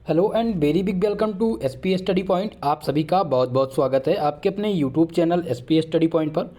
Hello and very big welcome to S P study point. आप सभी का बहुत बहुत स्वागत है आपके अपने YouTube channel S P study point पर।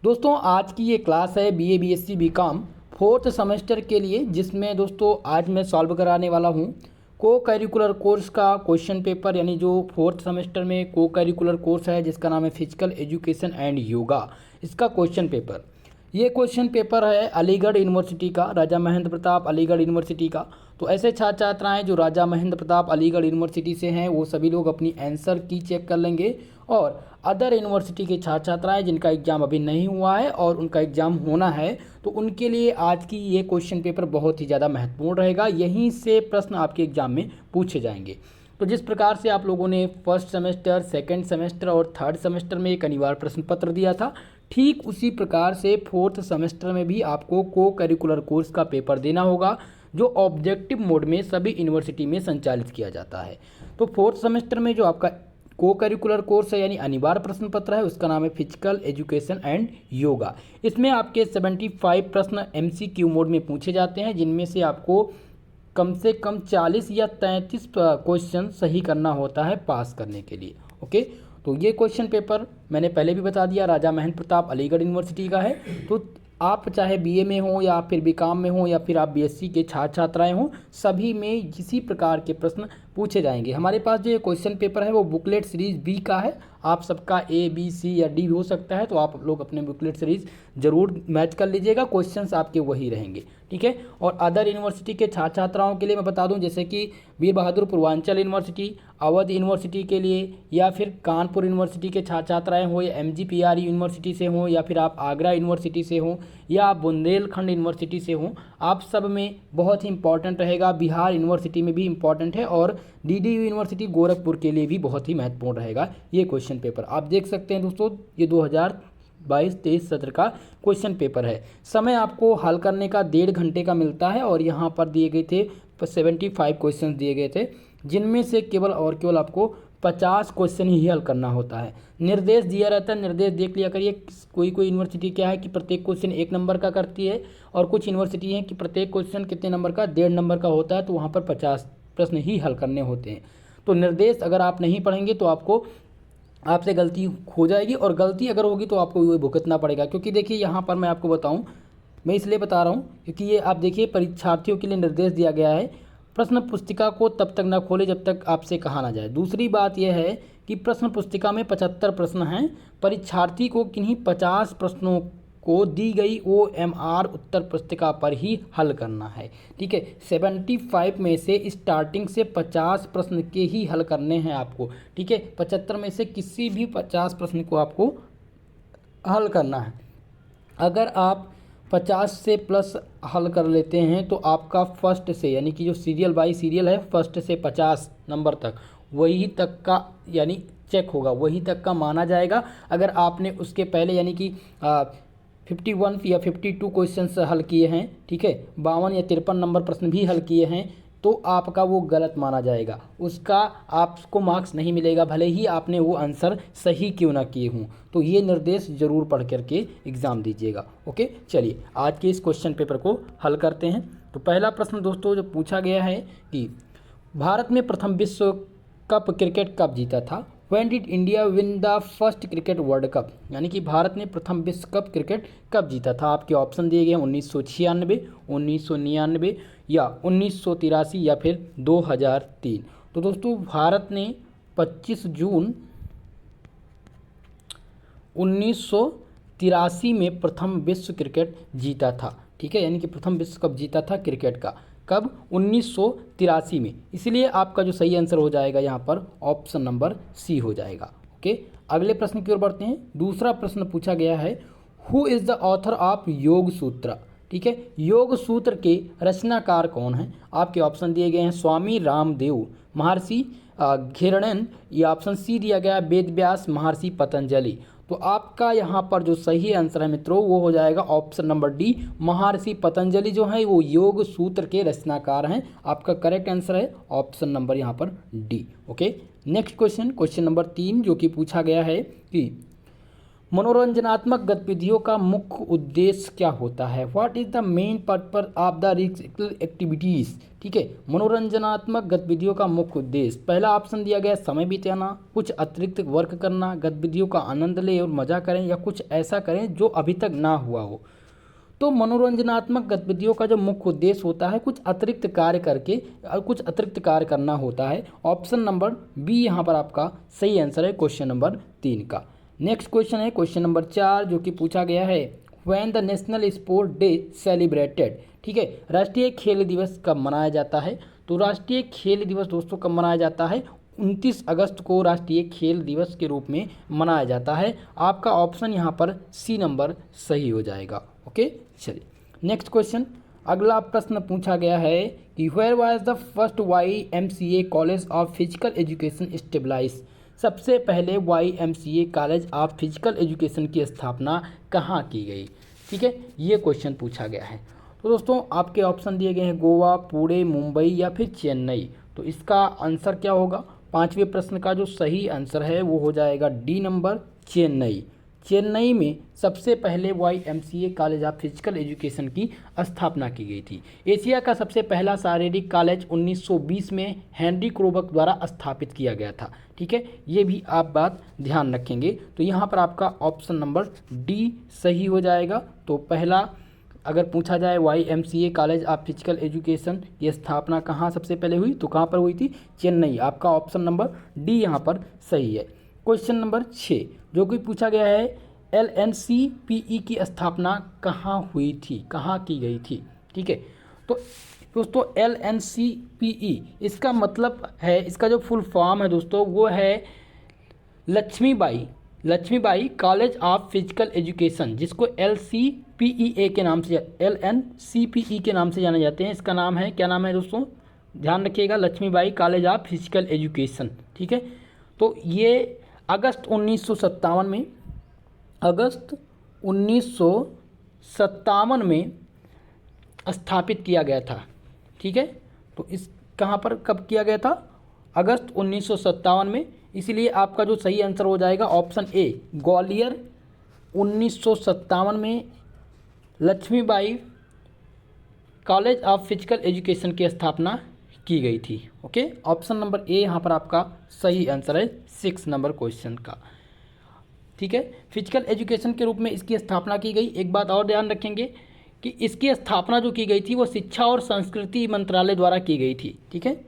दोस्तों आज की ये क्लास है BA BSc BCom fourth semester के लिए, जिसमें दोस्तों आज मैं सॉल्व कराने वाला हूँ को करिकुलर कोर्स का क्वेश्चन पेपर, यानी जो फोर्थ सेमेस्टर में को करिकुलर कोर्स है जिसका नाम है फिजिकल एजुकेशन एंड योगा, इसका क्वेश्चन पेपर। ये क्वेश्चन पेपर है अलीगढ़ यूनिवर्सिटी का, राजा महेंद्र प्रताप अलीगढ़ यूनिवर्सिटी का। तो ऐसे छात्र छात्राएँ जो राजा महेंद्र प्रताप अलीगढ़ यूनिवर्सिटी से हैं वो सभी लोग अपनी आंसर की चेक कर लेंगे, और अदर यूनिवर्सिटी के छात्र छात्राएँ जिनका एग्ज़ाम अभी नहीं हुआ है और उनका एग्ज़ाम होना है, तो उनके लिए आज की ये क्वेश्चन पेपर बहुत ही ज़्यादा महत्वपूर्ण रहेगा। यहीं से प्रश्न आपके एग्ज़ाम में पूछे जाएंगे। तो जिस प्रकार से आप लोगों ने फर्स्ट सेमेस्टर, सेकंड सेमेस्टर और थर्ड सेमेस्टर में एक अनिवार्य प्रश्न पत्र दिया था, ठीक उसी प्रकार से फोर्थ सेमेस्टर में भी आपको को करिकुलर कोर्स का पेपर देना होगा, जो ऑब्जेक्टिव मोड में सभी यूनिवर्सिटी में संचालित किया जाता है। तो फोर्थ सेमेस्टर में जो आपका को करिकुलर कोर्स है यानी अनिवार्य प्रश्न पत्र है, उसका नाम है फिजिकल एजुकेशन एंड योगा। इसमें आपके 75 प्रश्न एमसीक्यू मोड में पूछे जाते हैं, जिनमें से आपको कम से कम 40 या 33 क्वेश्चन सही करना होता है पास करने के लिए। ओके, तो ये क्वेश्चन पेपर मैंने पहले भी बता दिया राजा महेंद्र प्रताप अलीगढ़ यूनिवर्सिटी का है। तो आप चाहे बीए में हो या फिर बीकॉम में हो या फिर आप बीएससी के छात्र छात्राएँ हों, सभी में इसी प्रकार के प्रश्न पूछे जाएंगे। हमारे पास जो ये क्वेश्चन पेपर है वो बुकलेट सीरीज़ बी का है। आप सबका ए बी सी या डी हो सकता है, तो आप लोग अपने बुकलेट सीरीज़ ज़रूर मैच कर लीजिएगा, क्वेश्चंस आपके वही रहेंगे। ठीक है, और अदर यूनिवर्सिटी के छात्र छात्राओं के लिए मैं बता दूं, जैसे कि वीर बहादुर पूर्वांचल यूनिवर्सिटी, अवध यूनिवर्सिटी के लिए, या फिर कानपुर यूनिवर्सिटी के छात्र छात्राएँ हो, या एमजीपीआर यूनिवर्सिटी से हों, या फिर आप आगरा यूनिवर्सिटी से हों, या आप बुंदेलखंड यूनिवर्सिटी से हों, आप सब में बहुत ही इंपॉर्टेंट रहेगा। बिहार यूनिवर्सिटी में भी इंपॉर्टेंट है, और डीडीयू यूनिवर्सिटी गोरखपुर के लिए भी बहुत ही महत्वपूर्ण रहेगा ये क्वेश्चन पेपर। आप देख सकते हैं दोस्तों, ये 2022-23 सत्र का क्वेश्चन पेपर है। समय आपको हल करने का 1.5 घंटे का मिलता है, और यहाँ पर दिए गए थे 75 क्वेश्चन दिए गए थे, जिनमें से केवल और केवल आपको 50 क्वेश्चन ही हल करना होता है। निर्देश दिया रहता है, निर्देश देख लिया करिए। कोई कोई यूनिवर्सिटी क्या है कि प्रत्येक क्वेश्चन 1 नंबर का करती है, और कुछ यूनिवर्सिटी हैं कि प्रत्येक क्वेश्चन कितने नंबर का, 1.5 नंबर का होता है, तो वहाँ पर 50 प्रश्न ही हल करने होते हैं। तो निर्देश अगर आप नहीं पढ़ेंगे तो आपसे गलती हो जाएगी, और गलती अगर होगी तो आपको वो भुगतना पड़ेगा। क्योंकि देखिए यहाँ पर मैं आपको बताऊँ, मैं इसलिए बता रहा हूँ क्योंकि ये आप देखिए परीक्षार्थियों के लिए निर्देश दिया गया है, प्रश्न पुस्तिका को तब तक ना खोले जब तक आपसे कहा ना जाए। दूसरी बात यह है कि प्रश्न पुस्तिका में 75 प्रश्न हैं, परीक्षार्थी को किन्हीं 50 प्रश्नों को दी गई OMR उत्तर पुस्तिका पर ही हल करना है। ठीक है, 75 में से स्टार्टिंग से 50 प्रश्न के ही हल करने हैं आपको। ठीक है, 75 में से किसी भी 50 प्रश्न को आपको हल करना है। अगर आप 50 से प्लस हल कर लेते हैं तो आपका फर्स्ट से, यानी कि जो सीरियल बाई सीरियल है, फर्स्ट से 50 नंबर तक वही तक का यानी चेक होगा, वही तक का माना जाएगा। अगर आपने उसके पहले यानी कि 51 या 52 क्वेश्चन हल किए हैं, ठीक है, 52 या 53 नंबर प्रश्न भी हल किए हैं, तो आपका वो गलत माना जाएगा, उसका आपको मार्क्स नहीं मिलेगा, भले ही आपने वो आंसर सही क्यों ना किए हों। तो ये निर्देश ज़रूर पढ़ करके एग्ज़ाम दीजिएगा। ओके, चलिए आज के इस क्वेश्चन पेपर को हल करते हैं। तो पहला प्रश्न दोस्तों जो पूछा गया है कि भारत में प्रथम विश्व कप क्रिकेट कब जीता था। When did India win the first cricket world cup, यानी कि भारत ने प्रथम विश्व कप क्रिकेट कब जीता था। आपके ऑप्शन दिए गए हैं 1996, 1999 या 1983 या फिर 2003। तो दोस्तों भारत ने 25 जून 1983 में प्रथम विश्व क्रिकेट जीता था। ठीक है, यानी कि प्रथम विश्व कप जीता था क्रिकेट का, कब, 1983 में। इसलिए आपका जो सही आंसर हो जाएगा यहाँ पर ऑप्शन नंबर सी हो जाएगा। ओके, अगले प्रश्न की ओर बढ़ते हैं। दूसरा प्रश्न पूछा गया है, who is the author of योग सूत्र। ठीक है, योग सूत्र के रचनाकार कौन हैं। आपके ऑप्शन दिए गए हैं स्वामी रामदेव, महर्षि घिरणन, या ऑप्शन सी दिया गया वेद व्यास, महर्षि पतंजलि। तो आपका यहाँ पर जो सही आंसर है मित्रों वो हो जाएगा ऑप्शन नंबर डी, महर्षि पतंजलि जो है वो योग सूत्र के रचनाकार हैं। आपका करेक्ट आंसर है ऑप्शन नंबर यहाँ पर D. Okay, next question, question number 3 जो कि पूछा गया है कि मनोरंजनात्मक गतिविधियों का मुख्य उद्देश्य क्या होता है? What is the main purpose of the recreational activities? ठीक है, मनोरंजनात्मक गतिविधियों का मुख्य उद्देश्य, पहला ऑप्शन दिया गया समय बिताना, कुछ अतिरिक्त वर्क करना, गतिविधियों का आनंद लें और मजा करें, या कुछ ऐसा करें जो अभी तक ना हुआ हो। तो मनोरंजनात्मक गतिविधियों का जो मुख्य उद्देश्य होता है कुछ अतिरिक्त कार्य करके कुछ अतिरिक्त कार्य करना होता है। ऑप्शन नंबर बी यहाँ पर आपका सही आंसर है क्वेश्चन नंबर 3 का। नेक्स्ट क्वेश्चन है क्वेश्चन नंबर 4 जो कि पूछा गया है when the national sport day celebrated. ठीक है, राष्ट्रीय खेल दिवस कब मनाया जाता है? तो राष्ट्रीय खेल दिवस दोस्तों कब मनाया जाता है? 29 अगस्त को राष्ट्रीय खेल दिवस के रूप में मनाया जाता है। आपका ऑप्शन यहाँ पर सी नंबर सही हो जाएगा। ओके, चलिए नेक्स्ट क्वेश्चन। अगला प्रश्न पूछा गया है कि where was the first YMCA college of physical education established. सबसे पहले YMCA college of physical education की स्थापना कहाँ की गई? ठीक है, ये क्वेश्चन पूछा गया है। तो दोस्तों आपके ऑप्शन दिए गए हैं गोवा, पुणे, मुंबई या फिर चेन्नई। तो इसका आंसर क्या होगा? 5वें प्रश्न का जो सही आंसर है वो हो जाएगा डी नंबर चेन्नई। चेन्नई में सबसे पहले YMCA college of physical education की स्थापना की गई थी। एशिया का सबसे पहला शारीरिक कॉलेज 1920 में हेनरी क्रोबक द्वारा स्थापित किया गया था। ठीक है, ये भी आप बात ध्यान रखेंगे। तो यहाँ पर आपका ऑप्शन नंबर डी सही हो जाएगा। तो पहला अगर पूछा जाए YMCA college of physical education की स्थापना कहाँ सबसे पहले हुई, तो कहाँ पर हुई थी? चेन्नई। आपका ऑप्शन नंबर डी यहाँ पर सही है। क्वेश्चन नंबर 6 जो कि पूछा गया है LNCPE की स्थापना कहाँ हुई थी, कहाँ की गई थी? ठीक है, तो दोस्तों LNCPE इसका मतलब है, इसका जो फुल फॉर्म है दोस्तों वो है Laxmibai college of physical education, जिसको LNCPE के नाम से जाने जाते हैं। इसका नाम है, क्या नाम है दोस्तों? ध्यान रखिएगा, Laxmibai college of physical education. ठीक है, तो ये अगस्त 1957 में स्थापित किया गया था। ठीक है, तो इस कहाँ पर कब किया गया था? अगस्त 1957 में। इसलिए आपका जो सही आंसर हो जाएगा ऑप्शन ए ग्वालियर। 1957 में Laxmibai college of physical education की स्थापना की गई थी। ओके, ऑप्शन नंबर ए यहाँ पर आपका सही आंसर है 6 नंबर क्वेश्चन का। ठीक है, फिजिकल एजुकेशन के रूप में इसकी स्थापना की गई। एक बात और ध्यान रखेंगे कि इसकी स्थापना जो की गई थी वो शिक्षा और संस्कृति मंत्रालय द्वारा की गई थी। ठीक है,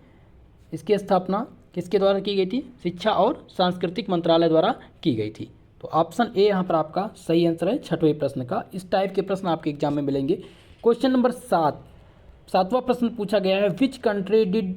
इसकी स्थापना किसके द्वारा की गई थी? शिक्षा और सांस्कृतिक मंत्रालय द्वारा की गई थी। तो ऑप्शन ए यहाँ पर आपका सही आंसर है 6वें प्रश्न का। इस टाइप के प्रश्न आपके एग्जाम में मिलेंगे। क्वेश्चन नंबर 7वां प्रश्न पूछा गया है विच कंट्री डिड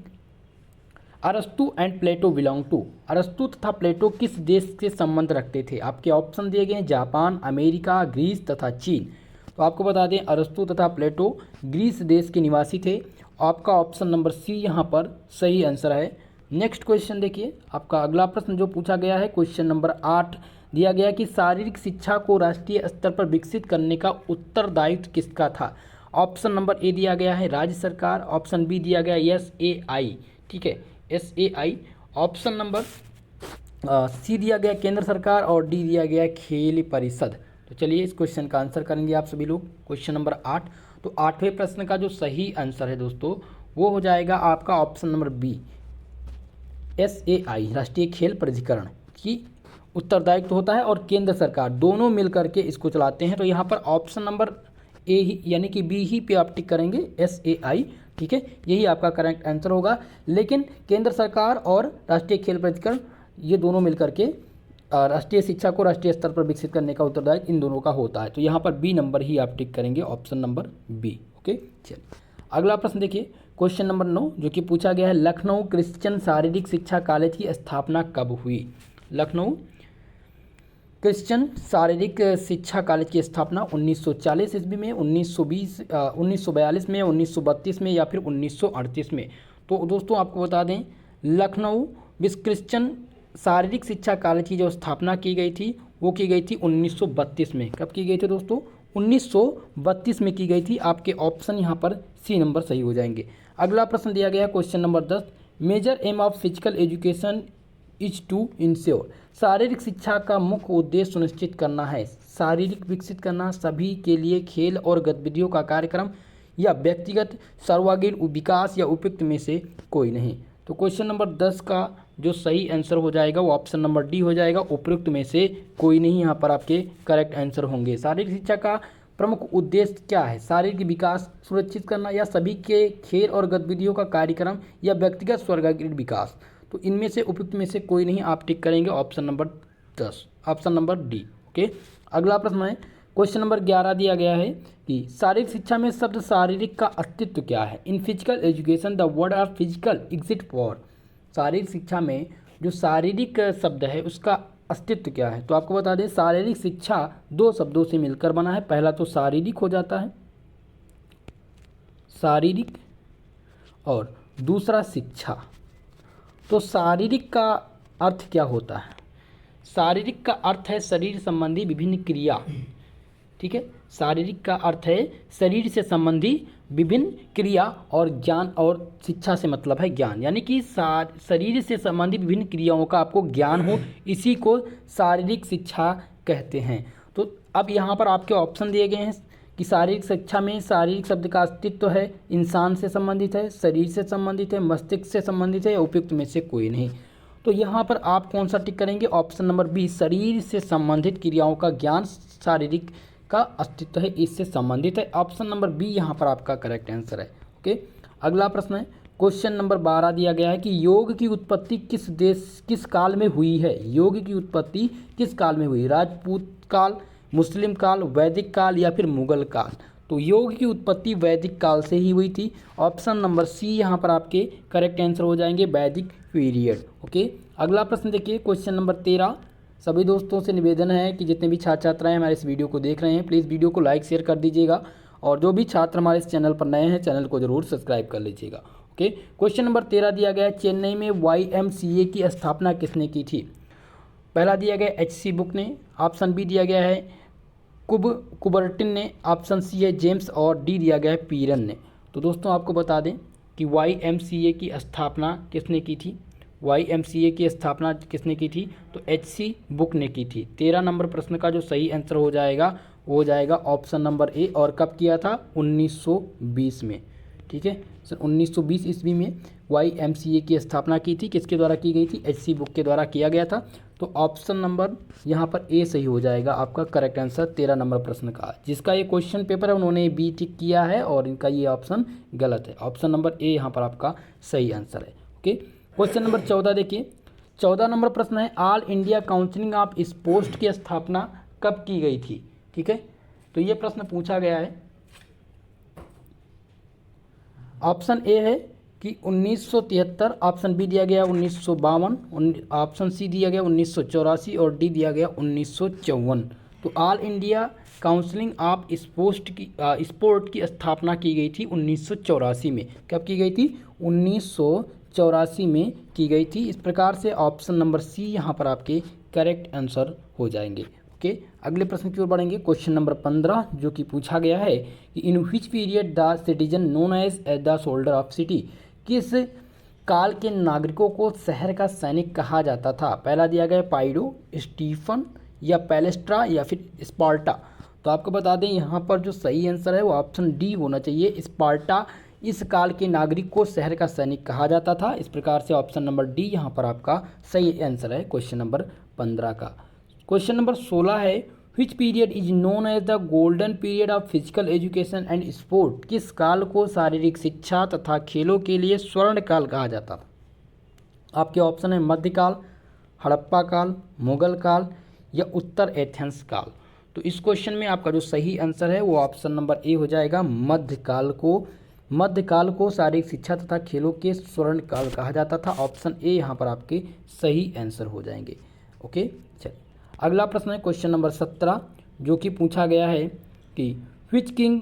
अरस्तु एंड प्लेटो बिलोंग टू। अरस्तु तथा प्लेटो किस देश से संबंध रखते थे? आपके ऑप्शन दिए गए हैं जापान, अमेरिका, ग्रीस तथा चीन। तो आपको बता दें अरस्तु तथा प्लेटो ग्रीस देश के निवासी थे। आपका ऑप्शन नंबर सी यहाँ पर सही आंसर है। नेक्स्ट क्वेश्चन देखिए, आपका अगला प्रश्न जो पूछा गया है क्वेश्चन नंबर 8 दिया गया कि शारीरिक शिक्षा को राष्ट्रीय स्तर पर विकसित करने का उत्तरदायित्व किसका था? ऑप्शन नंबर ए दिया गया है राज्य सरकार, ऑप्शन बी दिया गया SAI। ठीक है, SAI। ऑप्शन नंबर सी दिया गया केंद्र सरकार और डी दिया गया खेल परिषद। तो चलिए इस क्वेश्चन का आंसर करेंगे आप सभी लोग। क्वेश्चन नंबर 8, तो 8वें प्रश्न का जो सही आंसर है दोस्तों वो हो जाएगा आपका ऑप्शन नंबर बी SAI, राष्ट्रीय खेल प्राधिकरण की उत्तरदायित्व होता है और केंद्र सरकार दोनों मिल करके इसको चलाते हैं। तो यहाँ पर ऑप्शन नंबर ए ही यानी कि बी ही पे आप टिक करेंगे SAI। ठीक है, यही आपका करेक्ट आंसर होगा। लेकिन केंद्र सरकार और राष्ट्रीय खेल प्राधिकरण ये दोनों मिल करके राष्ट्रीय शिक्षा को राष्ट्रीय स्तर पर विकसित करने का उत्तरदायित्व इन दोनों का होता है। तो यहाँ पर बी नंबर ही आप टिक करेंगे, ऑप्शन नंबर बी। ओके, चलिए अगला प्रश्न देखिए क्वेश्चन नंबर 9 जो कि पूछा गया है लखनऊ क्रिश्चियन शारीरिक शिक्षा कॉलेज की स्थापना कब हुई? लखनऊ क्रिश्चियन शारीरिक शिक्षा कॉलेज की स्थापना 1940 ईस्वी में, 1942 में, 1932 में या फिर 1938 में। तो दोस्तों आपको बता दें लखनऊ विश्व क्रिश्चियन शारीरिक शिक्षा कॉलेज की जो स्थापना की गई थी वो की गई थी 1932 में। कब की गई थी दोस्तों? 1932 में की गई थी। आपके ऑप्शन यहाँ पर सी नंबर सही हो जाएंगे। अगला प्रश्न दिया गया question number 10 major aim of physical education is to ensure. शारीरिक शिक्षा का मुख्य उद्देश्य सुनिश्चित करना है। शारीरिक विकसित करना, सभी के लिए खेल और गतिविधियों का कार्यक्रम या व्यक्तिगत सर्वांगीण विकास या उपयुक्त में से कोई नहीं। तो क्वेश्चन नंबर 10 का जो सही आंसर हो जाएगा वो ऑप्शन नंबर डी हो जाएगा, उपयुक्त में से कोई नहीं यहाँ पर आपके करेक्ट आंसर होंगे। शारीरिक शिक्षा का प्रमुख उद्देश्य क्या है? शारीरिक विकास सुरक्षित करना या सभी के खेल और गतिविधियों का कार्यक्रम या व्यक्तिगत सर्वांगीण विकास। तो इनमें से उपयुक्त में से कोई नहीं, आप टिक करेंगे option number 10, option number D. Okay, अगला प्रश्न है क्वेश्चन नंबर 11 दिया गया है कि शारीरिक शिक्षा में शब्द शारीरिक का अस्तित्व क्या है? In physical education the word are physical exit for. शारीरिक शिक्षा में जो शारीरिक शब्द है उसका अस्तित्व क्या है? तो आपको बता दें शारीरिक शिक्षा दो शब्दों से मिलकर बना है। पहला तो शारीरिक हो जाता है, शारीरिक, और दूसरा शिक्षा। तो शारीरिक का अर्थ क्या होता है? शारीरिक का अर्थ है शरीर संबंधी विभिन्न क्रिया। ठीक है, शारीरिक का अर्थ है शरीर से संबंधी विभिन्न क्रिया, और ज्ञान, और शिक्षा से मतलब है ज्ञान, यानी कि शरीर से संबंधित विभिन्न क्रियाओं का आपको ज्ञान हो, इसी को शारीरिक शिक्षा कहते हैं। तो अब यहाँ पर आपके ऑप्शन दिए गए हैं कि शारीरिक शिक्षा में शारीरिक शब्द का अस्तित्व है, इंसान से संबंधित है, शरीर से संबंधित है, मस्तिष्क से संबंधित है, या उपयुक्त में से कोई नहीं। तो यहाँ पर आप कौन सा टिक करेंगे? ऑप्शन नंबर बी, शरीर से संबंधित क्रियाओं का ज्ञान शारीरिक का अस्तित्व है, इससे संबंधित है। ऑप्शन नंबर बी यहाँ पर आपका करेक्ट आंसर है। ओके, अगला प्रश्न है क्वेश्चन नंबर 12 दिया गया है कि योग की उत्पत्ति किस काल में हुई है? योग की उत्पत्ति किस काल में हुई? राजपूत काल, मुस्लिम काल, वैदिक काल, या फिर मुगल काल? तो योग की उत्पत्ति वैदिक काल से ही हुई थी। ऑप्शन नंबर सी यहाँ पर आपके करेक्ट आंसर हो जाएंगे, वैदिक पीरियड। ओके, अगला प्रश्न देखिए क्वेश्चन नंबर 13। सभी दोस्तों से निवेदन है कि जितने भी छात्र छात्राएं हमारे इस वीडियो को देख रहे हैं प्लीज़ वीडियो को लाइक शेयर कर दीजिएगा, और जो भी छात्र हमारे इस चैनल पर नए हैं चैनल को जरूर सब्सक्राइब कर लीजिएगा। ओके, क्वेश्चन नंबर 13 दिया गया है चेन्नई में YMCA की स्थापना किसने की थी? पहला दिया गया HC बुक ने, ऑप्शन बी दिया गया है कुबर्टिन ने, ऑप्शन सी है जेम्स, और डी दिया गया है पीरन ने। तो दोस्तों आपको बता दें कि YMCA की स्थापना किसने की थी? YMCA की स्थापना किसने की थी? तो HC बुक ने की थी। 13 नंबर प्रश्न का जो सही आंसर हो जाएगा वो हो जाएगा ऑप्शन नंबर ए। और कब किया था? 1920 में। ठीक है सर, 1920 ईस्वी में YMCA की स्थापना की थी। किसके द्वारा की गई थी? HC बुक के द्वारा किया गया था। तो ऑप्शन नंबर यहाँ पर ए सही हो जाएगा आपका करेक्ट आंसर 13 नंबर प्रश्न का। जिसका ये क्वेश्चन पेपर है उन्होंने बी टिक किया है और इनका ये ऑप्शन गलत है। ऑप्शन नंबर ए यहाँ पर आपका सही आंसर है। ओके, क्वेश्चन नंबर 14 देखिए। 14 नंबर प्रश्न है all India council of sports की स्थापना कब की गई थी? ठीक है, तो ये प्रश्न पूछा गया है। ऑप्शन ए है कि 1973, ऑप्शन बी दिया गया 1952, ऑप्शन सी दिया गया 1984 और डी दिया गया 1954। तो all India council of sport की स्थापना की गई थी 1984 में। कब की गई थी? 1984 में की गई थी। इस प्रकार से ऑप्शन नंबर सी यहाँ पर आपके करेक्ट आंसर हो जाएंगे। ओके, अगले प्रश्न की ओर बढ़ेंगे। क्वेश्चन नंबर 15 जो कि पूछा गया है कि in which period the citizen known as the soldier of city. किस काल के नागरिकों को शहर का सैनिक कहा जाता था? पहला दिया गया पाइडो, स्टीफन, या पैलेस्ट्रा, या फिर स्पार्टा। तो आपको बता दें यहाँ पर जो सही आंसर है वो ऑप्शन डी होना चाहिए, स्पार्टा। इस काल के नागरिक को शहर का सैनिक कहा जाता था। इस प्रकार से ऑप्शन नंबर डी यहाँ पर आपका सही आंसर है क्वेश्चन नंबर 15 का। क्वेश्चन नंबर 16 है which period is known as the golden period of physical education and sport. किस काल को शारीरिक शिक्षा तथा खेलों के लिए स्वर्ण काल कहा जाता था? आपके ऑप्शन है मध्यकाल, हड़प्पा काल, मुगल काल, या उत्तर एथेंस काल। तो इस क्वेश्चन में आपका जो सही आंसर है वो ऑप्शन नंबर ए हो जाएगा, मध्यकाल को शारीरिक शिक्षा तथा खेलों के स्वर्ण काल कहा जाता था। ऑप्शन ए यहाँ पर आपके सही आंसर हो जाएंगे। ओके, चलिए अगला प्रश्न है क्वेश्चन नंबर 17 जो कि पूछा गया है कि which king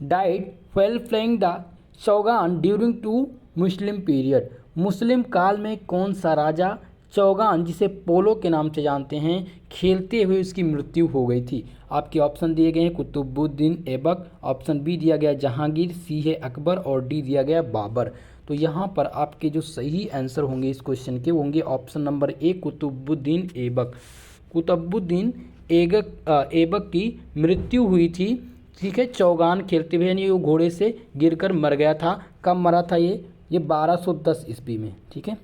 died while playing the चौगान ड्यूरिंग टू मुस्लिम पीरियड। मुस्लिम काल में कौन सा राजा चौगान, जिसे पोलो के नाम से जानते हैं, खेलते हुए उसकी मृत्यु हो गई थी? आपके ऑप्शन दिए गए हैं कुतुबुद्दीन ऐबक, ऑप्शन बी दिया गया जहांगीर, सी है अकबर, और डी दिया गया बाबर। तो यहाँ पर आपके जो सही आंसर होंगे इस क्वेश्चन के वो होंगे option number A, Qutubuddin Aibak. Qutubuddin Aibak की मृत्यु हुई थी, ठीक है, चौगान खेलते हुए, यानी वो घोड़े से गिरकर मर गया था। कब मरा था ये 1210 ईस्वी में, ठीक है।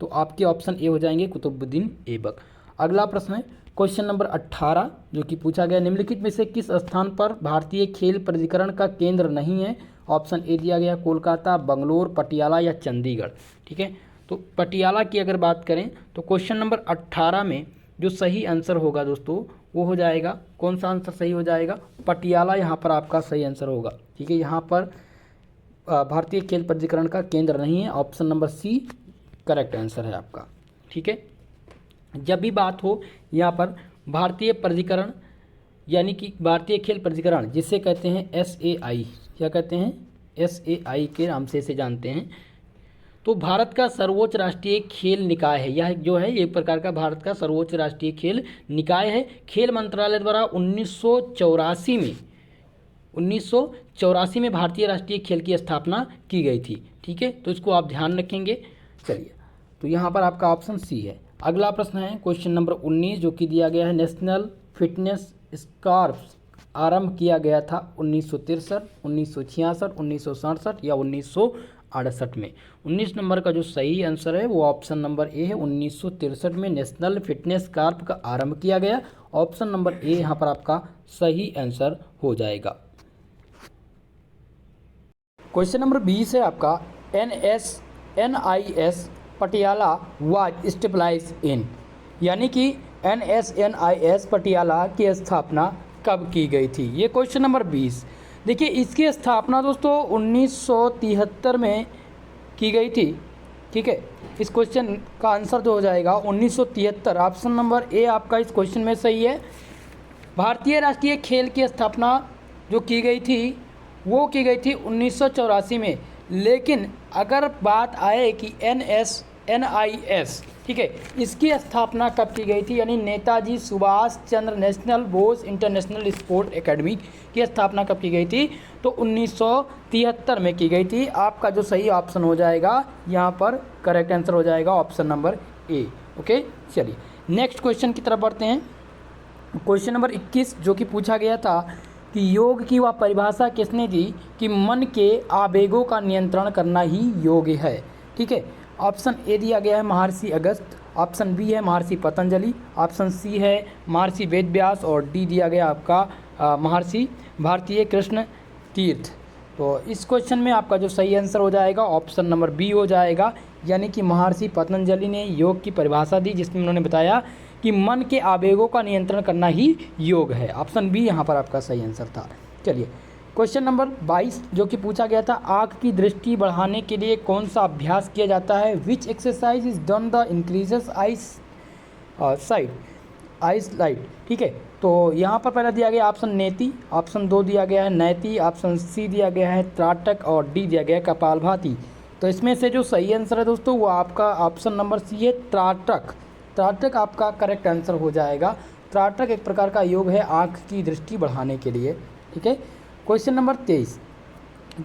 तो आपके ऑप्शन ए हो जाएंगे कुतुबुद्दीन ऐबक। अगला प्रश्न है क्वेश्चन नंबर 18 जो कि पूछा गया, निम्नलिखित में से किस स्थान पर भारतीय खेल प्राधिकरण का केंद्र नहीं है? ऑप्शन ए दिया गया कोलकाता, बंगलोर, पटियाला या चंडीगढ़, ठीक है। तो पटियाला की अगर बात करें तो क्वेश्चन नंबर 18 में जो सही आंसर होगा दोस्तों वो हो जाएगा, कौन सा आंसर सही हो जाएगा? पटियाला यहाँ पर आपका सही आंसर होगा, ठीक है। यहाँ पर भारतीय खेल प्राधिकरण का केंद्र नहीं है, option number C correct answer है आपका, ठीक है। जब भी बात हो यहाँ पर भारतीय प्राधिकरण यानी कि भारतीय खेल प्राधिकरण जिसे कहते हैं SAI, क्या कहते हैं? SAI के नाम से इसे जानते हैं। तो भारत का सर्वोच्च राष्ट्रीय खेल निकाय है, यह जो है एक प्रकार का भारत का सर्वोच्च राष्ट्रीय खेल निकाय है। खेल मंत्रालय द्वारा 1984 में भारतीय राष्ट्रीय खेल की स्थापना की गई थी, ठीक है। तो इसको आप ध्यान रखेंगे। चलिए, तो यहाँ पर आपका ऑप्शन सी है। अगला प्रश्न है क्वेश्चन नंबर 19 जो कि दिया गया है, नेशनल फिटनेस स्कॉर्प्स आरंभ किया गया था 1963, 1966, 1967 या 1968 में? 19 नंबर का जो सही आंसर है वो ऑप्शन नंबर ए है, 1963 में नेशनल फिटनेस कॉर्प का आरंभ किया गया। ऑप्शन नंबर ए यहाँ पर आपका सही आंसर हो जाएगा। क्वेश्चन नंबर 20 है आपका, NIS पटियाला वाज स्टेबलाइज इन, यानी कि NIS पटियाला की स्थापना कब की गई थी? ये क्वेश्चन नंबर 20। देखिए इसकी स्थापना दोस्तों 1973 में की गई थी, ठीक है। इस क्वेश्चन का आंसर जो हो जाएगा 1973, ऑप्शन नंबर ए आपका इस क्वेश्चन में सही है। भारतीय राष्ट्रीय खेल की स्थापना जो की गई थी वो की गई थी 1984 में, लेकिन अगर बात आए कि NIS, ठीक है, इसकी स्थापना कब की गई थी, यानी Netaji Subhash Chandra national Bose international sport academy की स्थापना कब की गई थी? तो 1973 में की गई थी। आपका जो सही ऑप्शन हो जाएगा यहाँ पर करेक्ट आंसर हो जाएगा ऑप्शन नंबर ए, ओके। चलिए नेक्स्ट क्वेश्चन की तरफ बढ़ते हैं। क्वेश्चन नंबर 21 जो कि पूछा गया था कि योग की वह परिभाषा किसने दी कि मन के आवेगों का नियंत्रण करना ही योग है, ठीक है। ऑप्शन ए दिया गया है महर्षि अगस्त, ऑप्शन बी है महर्षि पतंजलि, ऑप्शन सी है महर्षि वेदव्यास और डी दिया गया आपका महर्षि भारतीय कृष्ण तीर्थ। तो इस क्वेश्चन में आपका जो सही आंसर हो जाएगा ऑप्शन नंबर बी हो जाएगा, यानी कि महर्षि पतंजलि ने योग की परिभाषा दी जिसमें उन्होंने बताया कि मन के आवेगों का नियंत्रण करना ही योग है। ऑप्शन बी यहाँ पर आपका सही आंसर था। चलिए क्वेश्चन नंबर 22 जो कि पूछा गया था, आँख की दृष्टि बढ़ाने के लिए कौन सा अभ्यास किया जाता है? विच exercise is done the increases ice light, ठीक है। तो यहाँ पर पहला दिया गया ऑप्शन नेति, ऑप्शन 2 दिया गया है नैति, ऑप्शन सी दिया गया है त्राटक और डी दिया गया है कपालभाति। तो इसमें से जो सही आंसर है दोस्तों वो आपका ऑप्शन नंबर सी है त्राटक। त्राटक आपका करेक्ट आंसर हो जाएगा। त्राटक एक प्रकार का योग है आँख की दृष्टि बढ़ाने के लिए, ठीक है। क्वेश्चन नंबर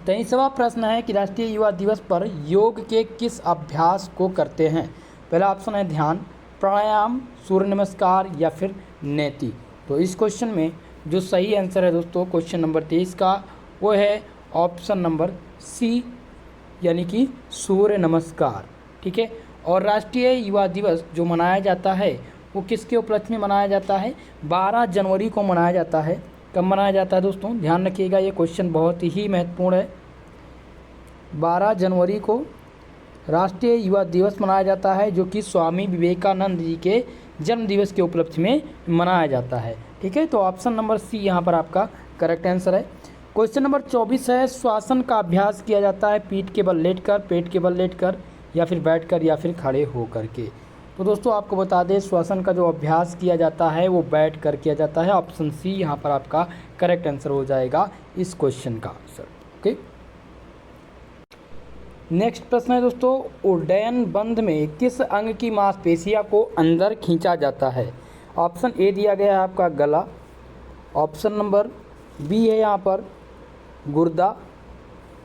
23वां प्रश्न है कि राष्ट्रीय युवा दिवस पर योग के किस अभ्यास को करते हैं? पहला ऑप्शन है ध्यान, प्राणायाम, सूर्य नमस्कार या फिर नेति। तो इस क्वेश्चन में जो सही आंसर है दोस्तों क्वेश्चन नंबर 23 का वो है ऑप्शन नंबर सी, यानी कि सूर्य नमस्कार, ठीक है। और राष्ट्रीय युवा दिवस जो मनाया जाता है वो किसके उपलक्ष्य में मनाया जाता है? 12 जनवरी को मनाया जाता है। कब मनाया जाता है दोस्तों? ध्यान रखिएगा, ये क्वेश्चन बहुत ही महत्वपूर्ण है। 12 जनवरी को राष्ट्रीय युवा दिवस मनाया जाता है जो कि स्वामी विवेकानंद जी के जन्म दिवस के उपलक्ष्य में मनाया जाता है, ठीक है। तो ऑप्शन नंबर सी यहाँ पर आपका करेक्ट आंसर है। क्वेश्चन नंबर 24 है, श्वासन का अभ्यास किया जाता है पीठ के बल लेटकर, पेट के बल लेटकर या फिर बैठकर या फिर खड़े होकर के? तो दोस्तों आपको बता दें श्वसन का जो अभ्यास किया जाता है वो बैठ कर किया जाता है। ऑप्शन सी यहाँ पर आपका करेक्ट आंसर हो जाएगा इस क्वेश्चन का आंसर, ओके। नेक्स्ट प्रश्न है दोस्तों, उड्डयन बंध में किस अंग की मांसपेशियों को अंदर खींचा जाता है? ऑप्शन ए दिया गया है आपका गला, ऑप्शन नंबर बी है यहाँ पर गुर्दा,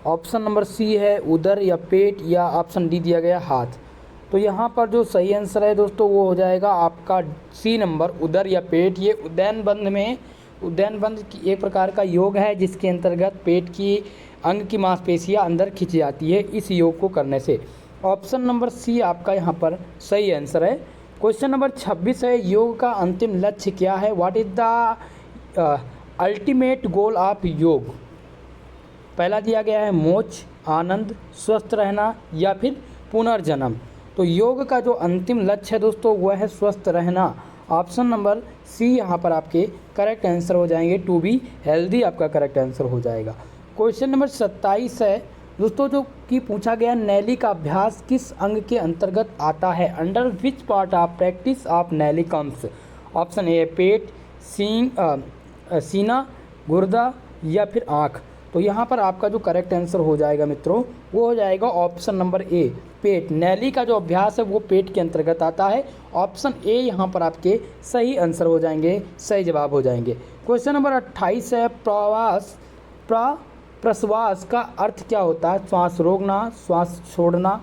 ऑप्शन नंबर सी है उदर या पेट, या ऑप्शन डी दिया गया हाथ। तो यहाँ पर जो सही आंसर है दोस्तों वो हो जाएगा आपका सी नंबर, उदर या पेट। ये उदयन बंध की एक प्रकार का योग है जिसके अंतर्गत पेट की अंग की मांसपेशियाँ अंदर खिंच जाती है इस योग को करने से। ऑप्शन नंबर सी आपका यहाँ पर सही आंसर है। क्वेश्चन नंबर 26 है, योग का अंतिम लक्ष्य क्या है? What is the ultimate goal of योग? पहला दिया गया है मोक्ष, आनंद, स्वस्थ रहना या फिर पुनर्जन्म। तो योग का जो अंतिम लक्ष्य है दोस्तों वह है स्वस्थ रहना। ऑप्शन नंबर सी यहाँ पर आपके करेक्ट आंसर हो जाएंगे, टू बी हेल्दी आपका करेक्ट आंसर हो जाएगा। क्वेश्चन नंबर 27 है दोस्तों, जो कि पूछा गया नैली का अभ्यास किस अंग के अंतर्गत आता है? Under which part of practice of नैली कम्स? ऑप्शन ए पेट, सीना, गुर्दा या फिर आँख। तो यहाँ पर आपका जो करेक्ट आंसर हो जाएगा मित्रों वो हो जाएगा ऑप्शन नंबर ए पेट। नैली का जो अभ्यास है वो पेट के अंतर्गत आता है। ऑप्शन ए यहाँ पर आपके सही आंसर हो जाएंगे, सही जवाब हो जाएंगे। क्वेश्चन नंबर 28 है, प्रश्वास का अर्थ क्या होता है? श्वास रोकना, श्वास छोड़ना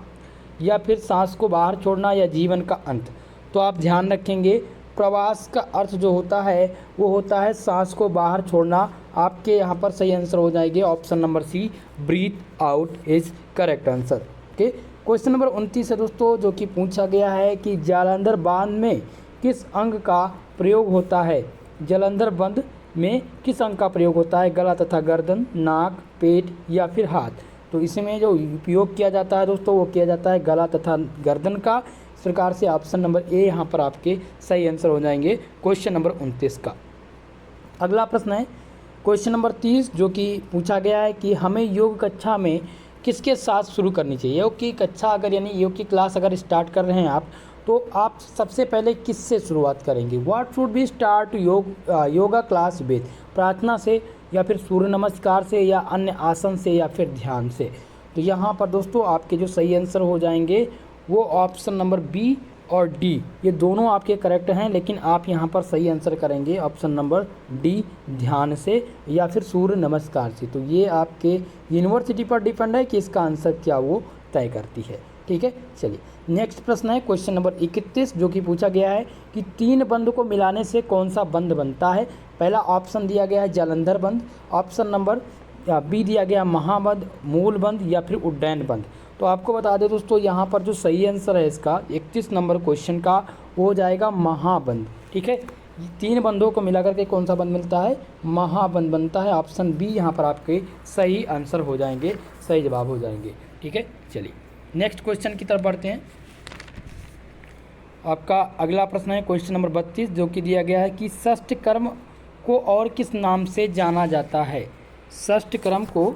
या फिर सांस को बाहर छोड़ना या जीवन का अंत। तो आप ध्यान रखेंगे प्रवास का अर्थ जो होता है वो होता है सांस को बाहर छोड़ना। आपके यहाँ पर सही आंसर हो जाएंगे option number C breath out is correct answer. Okay, question number 29 है दोस्तों, जो कि पूछा गया है कि जालंधर बांध में किस अंग का प्रयोग होता है? जालंधर बंद में किस अंग का प्रयोग होता है? गला तथा गर्दन, नाक, पेट या फिर हाथ। तो इसमें जो उपयोग किया जाता है दोस्तों वो किया जाता है गला तथा गर्दन का। इस प्रकार से ऑप्शन नंबर ए यहाँ पर आपके सही आंसर हो जाएंगे क्वेश्चन नंबर 29 का। अगला प्रश्न है क्वेश्चन नंबर 30, जो कि पूछा गया है कि हमें योग कक्षा में किसके साथ शुरू करनी चाहिए? योग की कक्षा अगर यानी योग की क्लास अगर स्टार्ट कर रहे हैं आप, तो आप सबसे पहले किससे शुरुआत करेंगे? What should be start yoga class with? प्रार्थना से या फिर सूर्य नमस्कार से या अन्य आसन से या फिर ध्यान से? तो यहाँ पर दोस्तों आपके जो सही आंसर हो जाएंगे वो ऑप्शन नंबर बी और डी, ये दोनों आपके करेक्ट हैं, लेकिन आप यहाँ पर सही आंसर करेंगे ऑप्शन नंबर डी ध्यान से या फिर सूर्य नमस्कार से। तो ये आपके यूनिवर्सिटी पर डिपेंड है कि इसका आंसर क्या वो तय करती है। ठीक है, चलिए नेक्स्ट प्रश्न है क्वेश्चन नंबर 31, जो कि पूछा गया है कि तीन बंध को मिलाने से कौन सा बंध बनता है? पहला ऑप्शन दिया गया है जालंधर बंध, ऑप्शन नंबर बी दिया गया महाबंध, मूल बंध या फिर उड्डयन बंध। तो आपको बता दें दोस्तों यहाँ पर जो सही आंसर है इसका 31 नंबर क्वेश्चन का वो हो जाएगा महाबंध। ठीक है, तीन बंधों को मिलाकर के कौन सा बंध मिलता है? महाबंध बनता है। ऑप्शन बी यहाँ पर आपके सही आंसर हो जाएंगे, सही जवाब हो जाएंगे। ठीक है, चलिए नेक्स्ट क्वेश्चन की तरफ बढ़ते हैं। आपका अगला प्रश्न है क्वेश्चन नंबर 32, जो कि दिया गया है कि षष्ठ कर्म को और किस नाम से जाना जाता है? षष्ठ कर्म को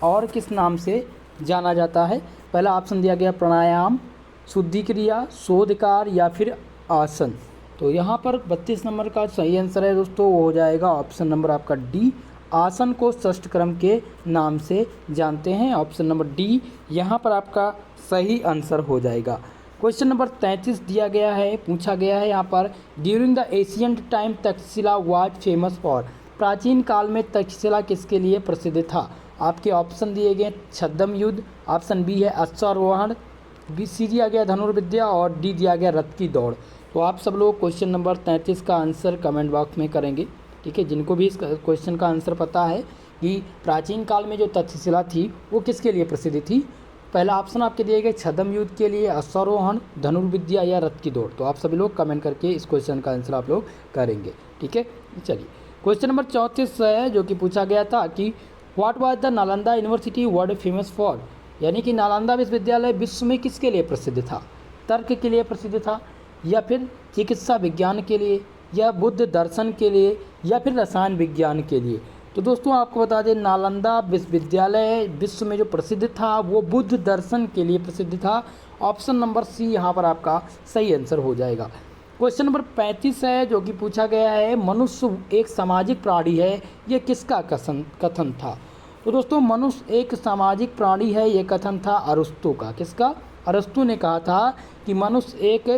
और किस नाम से जाना जाता है? पहला ऑप्शन दिया गया प्राणायाम, शुद्धि क्रिया, शोधकार या फिर आसन। तो यहाँ पर 32 नंबर का सही आंसर है दोस्तों वो हो जाएगा ऑप्शन नंबर आपका डी, आसन को षष्ठ क्रम के नाम से जानते हैं। ऑप्शन नंबर डी यहाँ पर आपका सही आंसर हो जाएगा। क्वेश्चन नंबर 33 दिया गया है, पूछा गया है यहाँ पर during the ancient time Takshashila was famous for? प्राचीन काल में तक्षशिला किसके लिए प्रसिद्ध था? आपके ऑप्शन दिए गए छद्म युद्ध, ऑप्शन बी है अश्वारोहण, बी सी दिया गया धनुर्विद्या और डी दिया गया रथ की दौड़। तो आप सब लोग क्वेश्चन नंबर 33 का आंसर कमेंट बॉक्स में करेंगे। ठीक है, जिनको भी इस क्वेश्चन का आंसर पता है कि प्राचीन काल में जो तक्षशिला थी वो किसके लिए प्रसिद्ध थी? पहला ऑप्शन आपके दिए गए छद्म युद्ध के लिए, अश्वारोहण, धनुर्विद्या या रथ की दौड़। तो आप सभी लोग कमेंट करके इस क्वेश्चन का आंसर आप लोग करेंगे। ठीक है, चलिए क्वेश्चन नंबर 34 है, जो कि पूछा गया था कि what was the Nalanda university world famous for? यानी कि नालंदा विश्वविद्यालय विश्व में किसके लिए प्रसिद्ध था? तर्क के लिए प्रसिद्ध था या फिर चिकित्सा विज्ञान के लिए या बुद्ध दर्शन के लिए या फिर रसायन विज्ञान के लिए? तो दोस्तों आपको बता दें नालंदा विश्वविद्यालय विश्व में जो प्रसिद्ध था वो बुद्ध दर्शन के लिए प्रसिद्ध था। ऑप्शन नंबर सी यहाँ पर आपका सही आंसर हो जाएगा। क्वेश्चन नंबर 35 है, जो कि पूछा गया है मनुष्य एक सामाजिक प्राणी है, ये किसका कथन था? तो दोस्तों मनुष्य एक सामाजिक प्राणी है, ये कथन था अरस्तु का। किसका? अरस्तु ने कहा था कि मनुष्य एक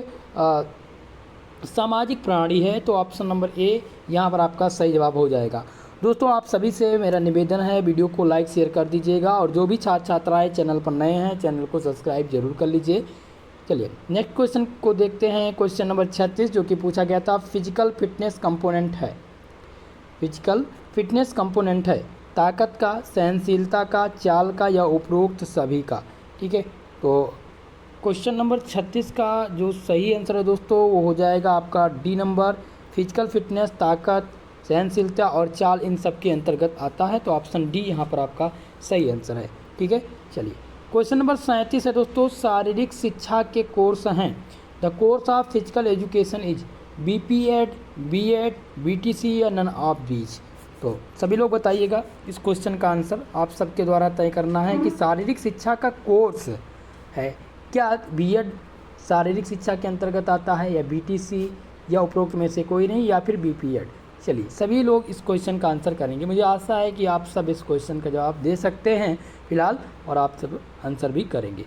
सामाजिक प्राणी है। तो ऑप्शन नंबर ए यहाँ पर आपका सही जवाब हो जाएगा। दोस्तों आप सभी से मेरा निवेदन है, वीडियो को लाइक शेयर कर दीजिएगा और जो भी छात्र छात्राएँ चैनल पर नए हैं चैनल को सब्सक्राइब जरूर कर लीजिए। चलिए नेक्स्ट क्वेश्चन को देखते हैं। क्वेश्चन नंबर 36 जो कि पूछा गया था, फिजिकल फिटनेस कंपोनेंट है। फिजिकल फिटनेस कंपोनेंट है ताकत का, सहनशीलता का, चाल का या उपरोक्त सभी का। ठीक है, तो क्वेश्चन नंबर 36 का जो सही आंसर है दोस्तों वो हो जाएगा आपका डी नंबर। फिजिकल फिटनेस ताकत, सहनशीलता और चाल इन सब के अंतर्गत आता है, तो ऑप्शन डी यहाँ पर आपका सही आंसर है। ठीक है, चलिए क्वेश्चन नंबर 37 है दोस्तों, शारीरिक शिक्षा के कोर्स हैं। The course of physical education is BPEd, B.Ed, BTC या नन ऑफ दीज। तो सभी लोग बताइएगा, इस क्वेश्चन का आंसर आप सबके द्वारा तय करना है कि शारीरिक शिक्षा का कोर्स है क्या B.Ed शारीरिक शिक्षा के अंतर्गत आता है या BTC या उपरोक्त में से कोई नहीं या फिर BPEd। चलिए सभी लोग इस क्वेश्चन का आंसर करेंगे। मुझे आशा है कि आप सब इस क्वेश्चन का जवाब दे सकते हैं फिलहाल, और आप सब आंसर भी करेंगे।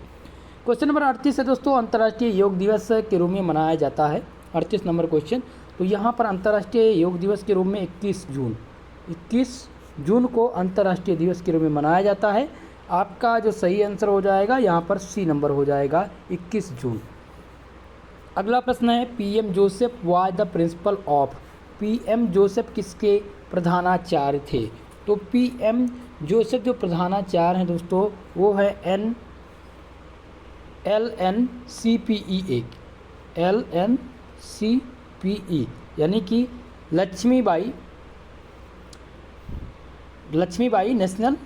क्वेश्चन नंबर 38 है दोस्तों, अंतर्राष्ट्रीय योग दिवस के रूप में मनाया जाता है। 38 नंबर क्वेश्चन, तो यहाँ पर अंतर्राष्ट्रीय योग दिवस के रूप में 21 जून को अंतर्राष्ट्रीय दिवस के रूप में मनाया जाता है। आपका जो सही आंसर हो जाएगा यहाँ पर सी नंबर हो जाएगा, 21 जून। अगला प्रश्न है, PM Joseph was the principle of. PM Joseph किसके प्रधानाचार्य थे? तो PM जोसेफ जो प्रधानाचार्य हैं दोस्तों वो है LNCPE, LNCPE यानी कि लक्ष्मीबाई नेशनल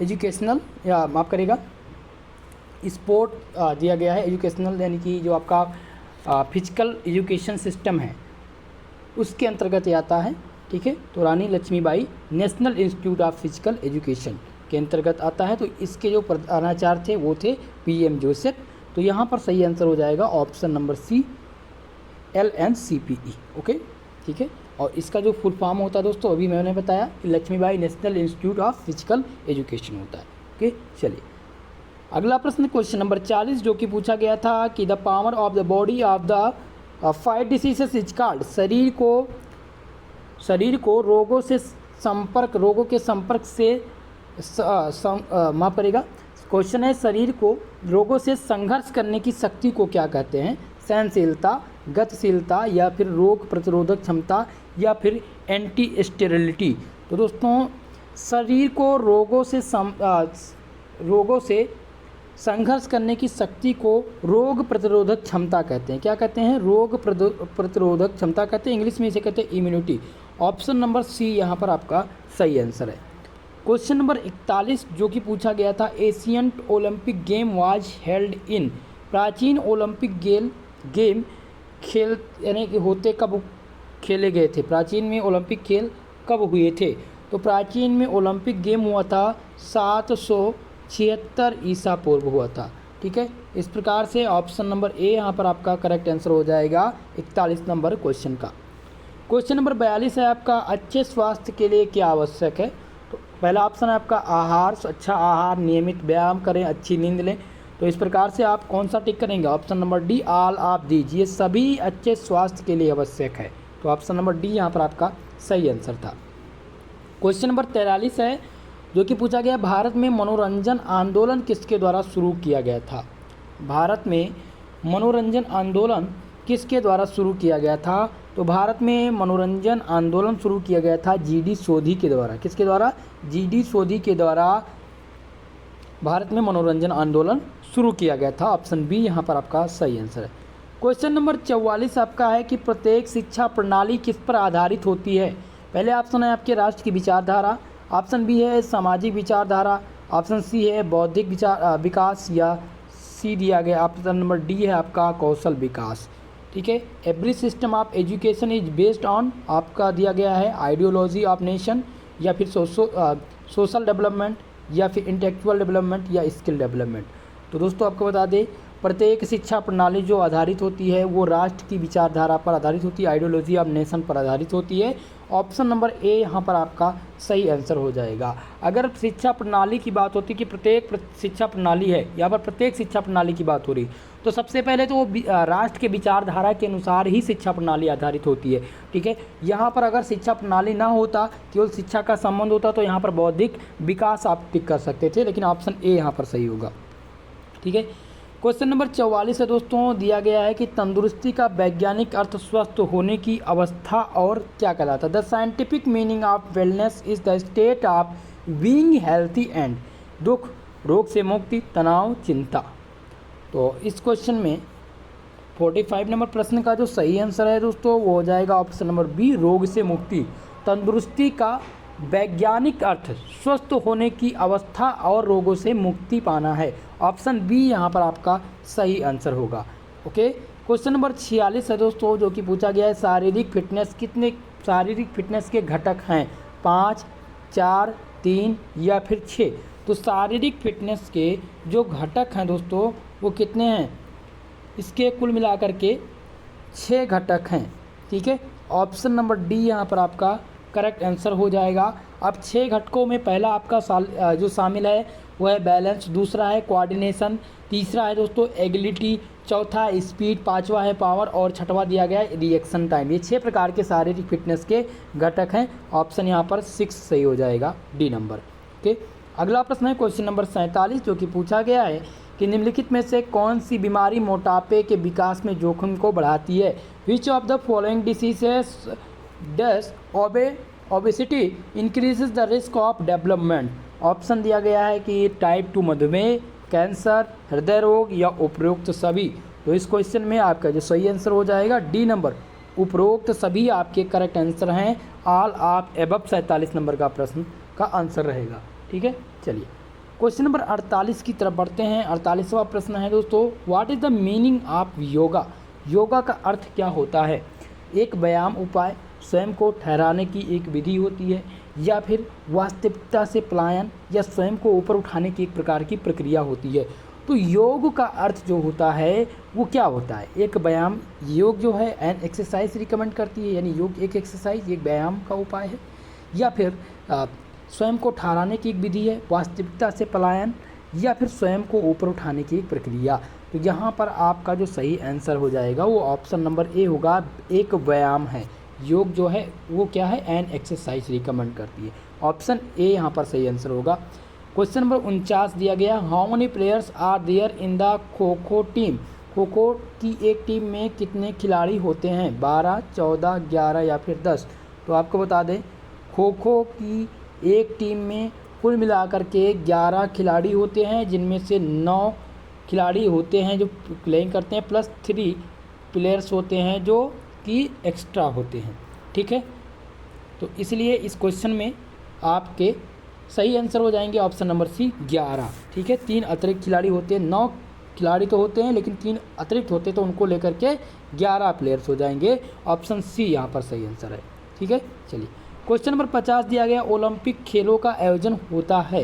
एजुकेशनल, या माफ़ करेगा स्पोर्ट दिया गया है एजुकेशनल, यानी कि जो आपका फिजिकल एजुकेशन सिस्टम है उसके अंतर्गत ये आता है। ठीक है, तो Rani Lakshmibai national institute of physical education के अंतर्गत आता है। तो इसके जो प्रधानाचार्य थे वो थे PM जोसेफ। तो यहाँ पर सही आंसर हो जाएगा option number C, LNCPE। Okay, ठीक है, और इसका जो फुल फॉर्म होता है दोस्तों अभी मैंने बताया कि Laxmibai national institute of physical education होता है। ओके, चलिए अगला प्रश्न क्वेश्चन नंबर 40 जो कि पूछा गया था कि the power of the body of the 5 diseases is called. शरीर को रोगों के संपर्क से माफ करेगा। क्वेश्चन है, शरीर को रोगों से संघर्ष करने की शक्ति को क्या कहते हैं? सहनशीलता, गतिशीलता या फिर रोग प्रतिरोधक क्षमता या फिर एंटी स्टेरिलिटी। तो दोस्तों शरीर को रोगों से संघर्ष करने की शक्ति को रोग प्रतिरोधक क्षमता कहते हैं। क्या कहते हैं? रोग प्रतिरोधक क्षमता कहते हैं, इंग्लिश में इसे कहते हैं इम्यूनिटी। ऑप्शन नंबर सी यहाँ पर आपका सही आंसर है। क्वेश्चन नंबर 41 जो कि पूछा गया था, ancient Olympic game was held in. प्राचीन ओलंपिक गेम खेल यानी कि होते कब खेले गए थे? प्राचीन में ओलंपिक खेल कब हुए थे? तो प्राचीन में ओलंपिक गेम हुआ था 776 ईसा पूर्व हुआ था। ठीक है, इस प्रकार से ऑप्शन नंबर ए यहाँ पर आपका करेक्ट आंसर हो जाएगा 41 नंबर क्वेश्चन का। क्वेश्चन नंबर 42 है आपका, अच्छे स्वास्थ्य के लिए क्या आवश्यक है? तो पहला ऑप्शन है आपका आहार, अच्छा आहार, नियमित व्यायाम करें, अच्छी नींद लें। तो इस प्रकार से आप कौन सा टिक करेंगे? Option number D, all of these, ये सभी अच्छे स्वास्थ्य के लिए आवश्यक है। तो ऑप्शन नंबर डी यहाँ पर आपका सही आंसर था। क्वेश्चन नंबर 43 है जो कि पूछा गया, भारत में मनोरंजन आंदोलन किसके द्वारा शुरू किया गया था? भारत में मनोरंजन आंदोलन किसके द्वारा शुरू किया गया था? तो भारत में मनोरंजन आंदोलन शुरू किया गया था GD सोधी के द्वारा। किसके द्वारा? GD सोधी के द्वारा भारत में मनोरंजन आंदोलन शुरू किया गया था। ऑप्शन बी यहाँ पर आपका सही आंसर है। क्वेश्चन नंबर 44 आपका है कि प्रत्येक शिक्षा प्रणाली किस पर आधारित होती है? पहले ऑप्शन है आपके राष्ट्र की विचारधारा, ऑप्शन बी है सामाजिक विचारधारा, ऑप्शन सी है बौद्धिक विकास, या सी दिया गया ऑप्शन नंबर डी है आपका कौशल विकास। ठीक है, every system of education is based on, आपका दिया गया है आइडियोलॉजी ऑफ नेशन, या फिर सोशल डेवलपमेंट, या फिर इंटेलेक्चुअल डेवलपमेंट, या स्किल डेवलपमेंट। तो दोस्तों आपको बता दें, प्रत्येक शिक्षा प्रणाली जो आधारित होती है वो राष्ट्र की विचारधारा पर आधारित होती है, आइडियोलॉजी ऑफ नेशन पर आधारित होती है। ऑप्शन नंबर ए यहाँ पर आपका सही आंसर हो जाएगा। अगर शिक्षा प्रणाली की बात होती है कि प्रत्येक शिक्षा प्रणाली है, यहाँ पर प्रत्येक शिक्षा प्रणाली की बात हो रही, तो सबसे पहले तो वो राष्ट्र के विचारधारा के अनुसार ही शिक्षा प्रणाली आधारित होती है। ठीक है, यहाँ पर अगर शिक्षा प्रणाली ना होता, केवल शिक्षा का संबंध होता, तो यहाँ पर बौद्धिक विकास आप टिक कर सकते थे, लेकिन ऑप्शन ए यहाँ पर सही होगा। ठीक है, क्वेश्चन नंबर 44 है दोस्तों, दिया गया है कि तंदुरुस्ती का वैज्ञानिक अर्थ स्वस्थ होने की अवस्था और क्या कहलाता है। The scientific meaning of wellness is the state of being healthy and दुख, रोग से मुक्ति, तनाव, चिंता। तो इस क्वेश्चन में 45 नंबर प्रश्न का जो सही आंसर है दोस्तों वो हो जाएगा ऑप्शन नंबर बी, रोग से मुक्ति। तंदुरुस्ती का वैज्ञानिक अर्थ स्वस्थ होने की अवस्था और रोगों से मुक्ति पाना है। ऑप्शन बी यहाँ पर आपका सही आंसर होगा। ओके, क्वेश्चन नंबर 46 है दोस्तों, जो कि पूछा गया है शारीरिक फिटनेस के घटक हैं 5, 4, 3 या फिर 6। तो शारीरिक फिटनेस के जो घटक हैं दोस्तों वो कितने हैं, इसके कुल मिलाकर के 6 घटक हैं। ठीक है, ऑप्शन नंबर डी यहाँ पर आपका करेक्ट आंसर हो जाएगा। अब 6 घटकों में पहला आपका जो शामिल है वो है बैलेंस, दूसरा है कोऑर्डिनेशन, तीसरा है दोस्तों एगिलिटी, चौथा है स्पीड, पांचवा है पावर और छठवां दिया गया है रिएक्शन टाइम। ये 6 प्रकार के शारीरिक फिटनेस के घटक हैं। ऑप्शन यहाँ पर 6 सही हो जाएगा, डी नंबर। ओके, अगला प्रश्न है क्वेश्चन नंबर 47, जो कि पूछा गया है कि निम्नलिखित में से कौन सी बीमारी मोटापे के विकास में जोखिम को बढ़ाती है। Which of the following diseases does obesity increases the risk of development. Option दिया गया है कि टाइप 2 मधुमेह, कैंसर, हृदय रोग या उपरोक्त सभी। तो इस क्वेश्चन में आपका जो सही आंसर हो जाएगा डी नंबर, उपरोक्त सभी आपके करेक्ट आंसर हैं। ऑल ऑफ एबव 47 नंबर का प्रश्न का आंसर रहेगा। ठीक है, चलिए क्वेश्चन नंबर 48 की तरफ बढ़ते हैं। 48वां प्रश्न है दोस्तों, what is the meaning of yoga. Yoga का अर्थ क्या होता है। एक व्यायाम उपाय, स्वयं को ठहराने की एक विधि होती है, या फिर वास्तविकता से पलायन, या स्वयं को ऊपर उठाने की एक प्रकार की प्रक्रिया होती है। तो योग का अर्थ जो होता है वो क्या होता है, एक व्यायाम। योग जो है एन एक्सरसाइज रिकमेंड करती है, यानी योग एक एक्सरसाइज, एक व्यायाम का उपाय है, या फिर स्वयं को ठहराने की एक विधि है, वास्तविकता से पलायन, या फिर स्वयं को ऊपर उठाने की एक प्रक्रिया। तो यहाँ पर आपका जो सही आंसर हो जाएगा वो ऑप्शन नंबर ए होगा, एक व्यायाम है। योग जो है वो क्या है, एन एक्सरसाइज रिकमेंड करती है। ऑप्शन ए यहाँ पर सही आंसर होगा। क्वेश्चन नंबर 49 दिया गया, how many players are there in the kho kho team. Kho kho की एक टीम में कितने खिलाड़ी होते हैं, 12, 14, 11 या फिर 10। तो आपको बता दें खो खो की एक टीम में कुल मिलाकर के 11 खिलाड़ी होते हैं, जिनमें से 9 खिलाड़ी होते हैं जो प्लेइंग करते हैं, प्लस 3 प्लेयर्स होते हैं जो कि एक्स्ट्रा होते हैं। ठीक है, तो इसलिए इस क्वेश्चन में आपके सही आंसर हो जाएंगे ऑप्शन नंबर सी, 11। ठीक है, 3 अतिरिक्त खिलाड़ी होते हैं, 9 खिलाड़ी तो होते हैं लेकिन 3 अतिरिक्त होते हैं, तो उनको लेकर के 11 प्लेयर्स हो जाएंगे। ऑप्शन सी यहाँ पर सही आंसर है। ठीक है, चलिए क्वेश्चन नंबर 50 दिया गया, ओलंपिक खेलों का आयोजन होता है।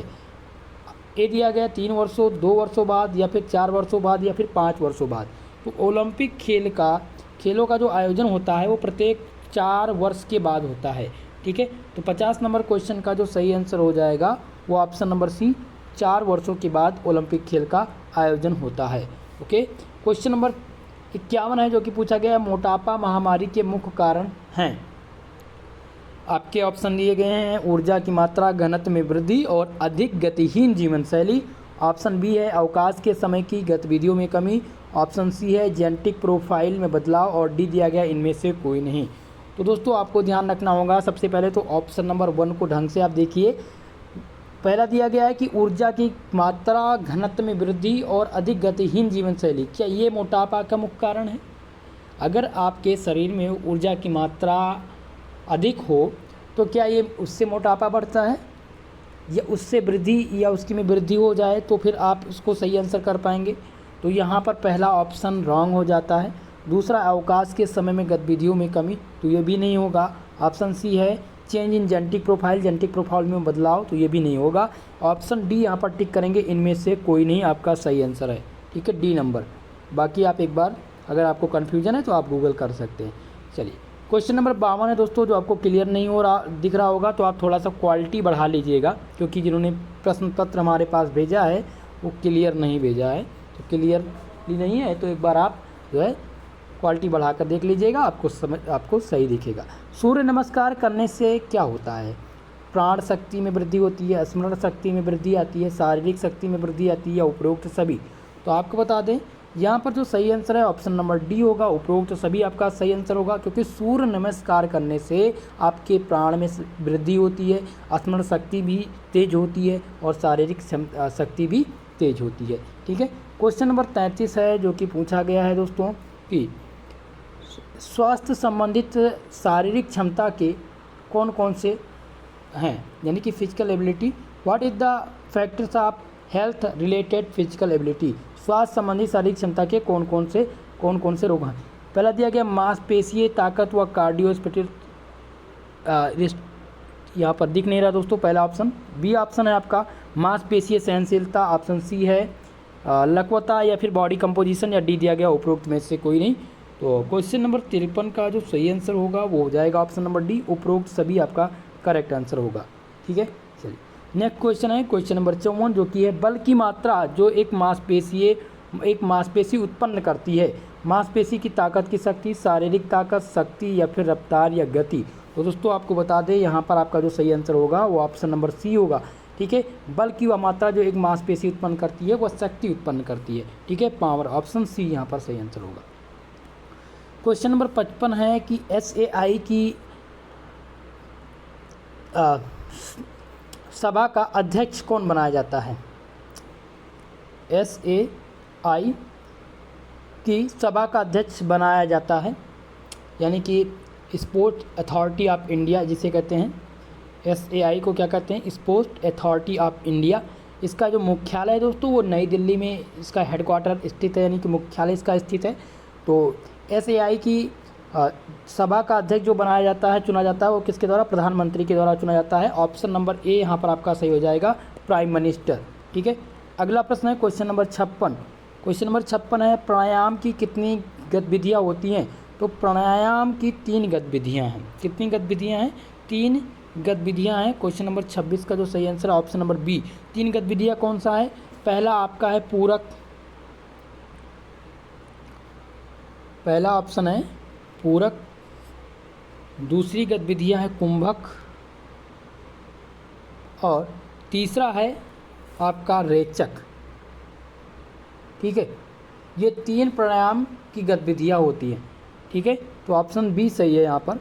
ये दिया गया 3 वर्षों, 2 वर्षों बाद, या फिर 4 वर्षों बाद, या फिर 5 वर्षों बाद। तो ओलंपिक खेलों का जो आयोजन होता है वो प्रत्येक 4 वर्ष के बाद होता है। ठीक है, तो 50 नंबर क्वेश्चन का जो सही आंसर हो जाएगा वो ऑप्शन नंबर सी, 4 वर्षों के बाद ओलंपिक खेल का आयोजन होता है। ओके, क्वेश्चन नंबर 51 है, जो कि पूछा गया, मोटापा महामारी के मुख्य कारण हैं। आपके ऑप्शन दिए गए हैं, ऊर्जा की मात्रा, घनत्व में वृद्धि और अधिक गतिहीन जीवन शैली। ऑप्शन बी है अवकाश के समय की गतिविधियों में कमी। ऑप्शन सी है जेनेटिक प्रोफाइल में बदलाव, और डी दिया गया इनमें से कोई नहीं। तो दोस्तों आपको ध्यान रखना होगा, सबसे पहले तो ऑप्शन नंबर 1 को ढंग से आप देखिए। पहला दिया गया है कि ऊर्जा की मात्रा, घनत्व में वृद्धि और अधिक गतिहीन जीवन शैली, क्या ये मोटापा का मुख्य कारण है। अगर आपके शरीर में ऊर्जा की मात्रा अधिक हो तो क्या ये उससे मोटापा बढ़ता है, या उससे वृद्धि या उसकी में वृद्धि हो जाए तो फिर आप उसको सही आंसर कर पाएंगे। तो यहाँ पर पहला ऑप्शन रॉन्ग हो जाता है। दूसरा अवकाश के समय में गतिविधियों में कमी, तो ये भी नहीं होगा। ऑप्शन सी है चेंज इन जेनेटिक प्रोफाइल में बदलाव, तो ये भी नहीं होगा। ऑप्शन डी यहाँ पर टिक करेंगे, इनमें से कोई नहीं आपका सही आंसर है। ठीक है, डी नंबर। बाकी आप एक बार अगर आपको कन्फ्यूजन है तो आप गूगल कर सकते हैं। चलिए क्वेश्चन नंबर 52 है दोस्तों, जो आपको क्लियर नहीं हो रहा दिख रहा होगा तो आप थोड़ा सा क्वालिटी बढ़ा लीजिएगा, क्योंकि जिन्होंने प्रश्न पत्र हमारे पास भेजा है वो क्लियर नहीं भेजा है। तो क्लियर ली नहीं है तो एक बार आप जो है क्वालिटी बढ़ाकर देख लीजिएगा, आपको सही दिखेगा। सूर्य नमस्कार करने से क्या होता है? प्राण शक्ति में वृद्धि होती है, स्मरण शक्ति में वृद्धि आती है, शारीरिक शक्ति में वृद्धि आती है या उपरोक्त सभी। तो आपको बता दें यहाँ पर जो सही आंसर है ऑप्शन नंबर डी होगा, उपरोक्त सभी आपका सही आंसर होगा, क्योंकि सूर्य नमस्कार करने से आपके प्राण में वृद्धि होती है, स्मरण शक्ति भी तेज होती है और शारीरिक शक्ति भी तेज होती है। ठीक है, क्वेश्चन नंबर 33 है जो कि पूछा गया है दोस्तों कि स्वास्थ्य संबंधित शारीरिक क्षमता के कौन कौन से हैं, यानी कि physical ability. What is the factors of health related physical ability. स्वास्थ्य संबंधी शारीरिक क्षमता के कौन कौन से रोग हैं। पहला दिया गया मांसपेशीय ताकत व कार्डियोस्पेटिक, यहाँ पर दिख नहीं रहा दोस्तों, पहला ऑप्शन। बी ऑप्शन है आपका मांसपेशीय सहनशीलता, ऑप्शन सी है लकवता या फिर बॉडी कंपोजिशन, या डी दिया गया उपरोक्त में से कोई नहीं। तो क्वेश्चन नंबर 53 का जो सही आंसर होगा वो हो जाएगा ऑप्शन नंबर डी, उपरोक्त सभी आपका करेक्ट आंसर होगा। ठीक है, चलिए नेक्स्ट क्वेश्चन है क्वेश्चन नंबर 54 जो कि है बल की मात्रा जो एक मांसपेशी उत्पन्न करती है। मांसपेशी की ताकत की शक्ति, शारीरिक ताकत, शक्ति या फिर रफ्तार या गति। तो दोस्तों आपको बता दें यहाँ पर आपका जो सही आंसर होगा वो ऑप्शन नंबर सी होगा। ठीक है, बल की वह मात्रा जो एक मांसपेशी उत्पन्न करती है वह शक्ति उत्पन्न करती है। ठीक है, पावर, ऑप्शन सी यहाँ पर सही आंसर होगा। क्वेश्चन नंबर 55 है कि SAI की सभा का अध्यक्ष कौन बनाया जाता है। SAI की सभा का अध्यक्ष बनाया जाता है, यानी कि स्पोर्ट्स अथॉरिटी ऑफ इंडिया जिसे कहते हैं। SAI को क्या कहते हैं? Sports authority of India. इसका जो मुख्यालय है दोस्तों वो नई दिल्ली में इसका हेडक्वार्टर स्थित है, यानी कि मुख्यालय इसका स्थित है। तो SAI की सभा का अध्यक्ष जो बनाया जाता है, चुना जाता है, वो किसके द्वारा? प्रधानमंत्री के द्वारा चुना जाता है। ऑप्शन नंबर ए यहाँ पर आपका सही हो जाएगा, प्राइम मिनिस्टर। ठीक है, अगला प्रश्न है क्वेश्चन नंबर 56। क्वेश्चन नंबर 56 है प्राणायाम की कितनी गतिविधियाँ होती हैं। तो प्राणायाम की 3 गतिविधियाँ हैं। कितनी गतिविधियाँ हैं? 3 गतिविधियाँ हैं। क्वेश्चन नंबर 26 का जो सही आंसर है ऑप्शन नंबर बी। 3 गतिविधियाँ कौन सा है? पहला आपका है पूरक, पहला ऑप्शन है पूरक, दूसरी गतिविधियाँ है कुंभक और तीसरा है आपका रेचक। ठीक है, ये 3 प्राणायाम की गतिविधियाँ होती हैं। ठीक है, तो ऑप्शन बी सही है यहाँ पर।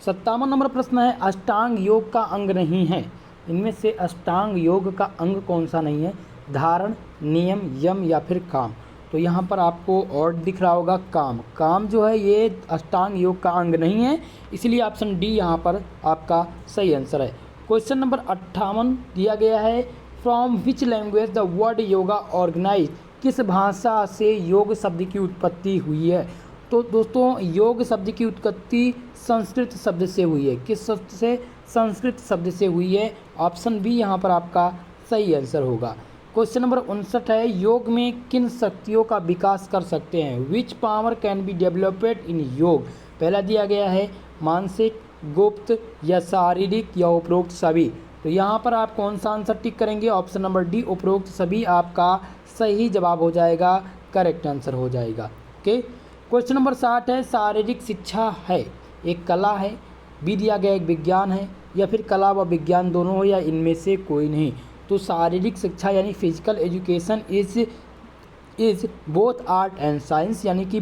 57 नंबर प्रश्न है अष्टांग योग का अंग नहीं है। इनमें से अष्टांग योग का अंग कौन सा नहीं है? धारण, नियम, यम या फिर काम। तो यहाँ पर आपको और दिख रहा होगा काम। काम जो है ये अष्टांग योग का अंग नहीं है, इसलिए ऑप्शन डी यहाँ पर आपका सही आंसर है। क्वेश्चन नंबर 58 दिया गया है from which language the word yoga organize. किस भाषा से योग शब्द की उत्पत्ति हुई है? तो दोस्तों योग शब्द की उत्पत्ति संस्कृत शब्द से हुई है। किस शब्द से? संस्कृत शब्द से हुई है। ऑप्शन बी यहाँ पर आपका सही आंसर होगा। क्वेश्चन नंबर 59 है योग में किन शक्तियों का विकास कर सकते हैं। Which power can be developed in योग। पहला दिया गया है मानसिक, गुप्त या शारीरिक या उपरोक्त सभी। तो यहाँ पर आप कौन सा आंसर टिक करेंगे? ऑप्शन नंबर डी, उपरोक्त सभी आपका सही जवाब हो जाएगा, करेक्ट आंसर हो जाएगा। ओके, क्वेश्चन नंबर 60 है शारीरिक शिक्षा है एक कला है, बी दिया गया एक विज्ञान है, या फिर कला व विज्ञान दोनों हो या इनमें से कोई नहीं। तो शारीरिक शिक्षा यानी physical education is both art and science, यानी कि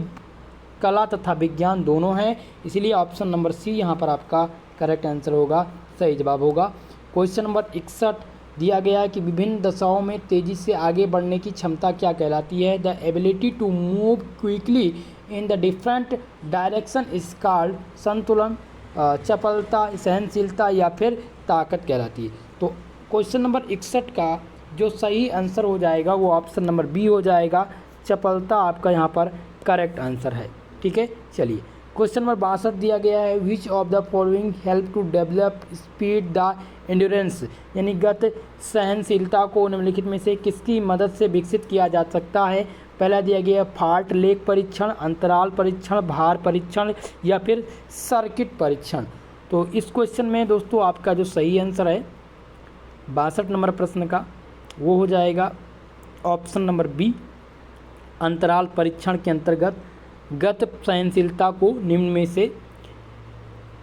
कला तथा विज्ञान दोनों हैं, इसीलिए ऑप्शन नंबर सी यहाँ पर आपका करेक्ट आंसर होगा, सही जवाब होगा। क्वेश्चन नंबर 61 दिया गया है कि विभिन्न दशाओं में तेज़ी से आगे बढ़ने की क्षमता क्या कहलाती है। The ability to move quickly in the different direction is called. संतुलन, चपलता, सहनशीलता या फिर ताकत कहलाती है। तो क्वेश्चन नंबर 61 का जो सही आंसर हो जाएगा वो ऑप्शन नंबर बी हो जाएगा, चपलता आपका यहाँ पर करेक्ट आंसर है। ठीक है, चलिए क्वेश्चन नंबर 62 दिया गया है which of the following help to develop speed the endurance, यानी गत सहनशीलता को निम्नलिखित में से किसकी मदद से विकसित किया जा सकता है। पहला दिया गया फाल्ट लेख परीक्षण, अंतराल परीक्षण, भार परीक्षण या फिर सर्किट परीक्षण। तो इस क्वेश्चन में दोस्तों आपका जो सही आंसर है 62 नंबर प्रश्न का वो हो जाएगा ऑप्शन नंबर बी, अंतराल परीक्षण के अंतर्गत गत सहनशीलता को निम्न में से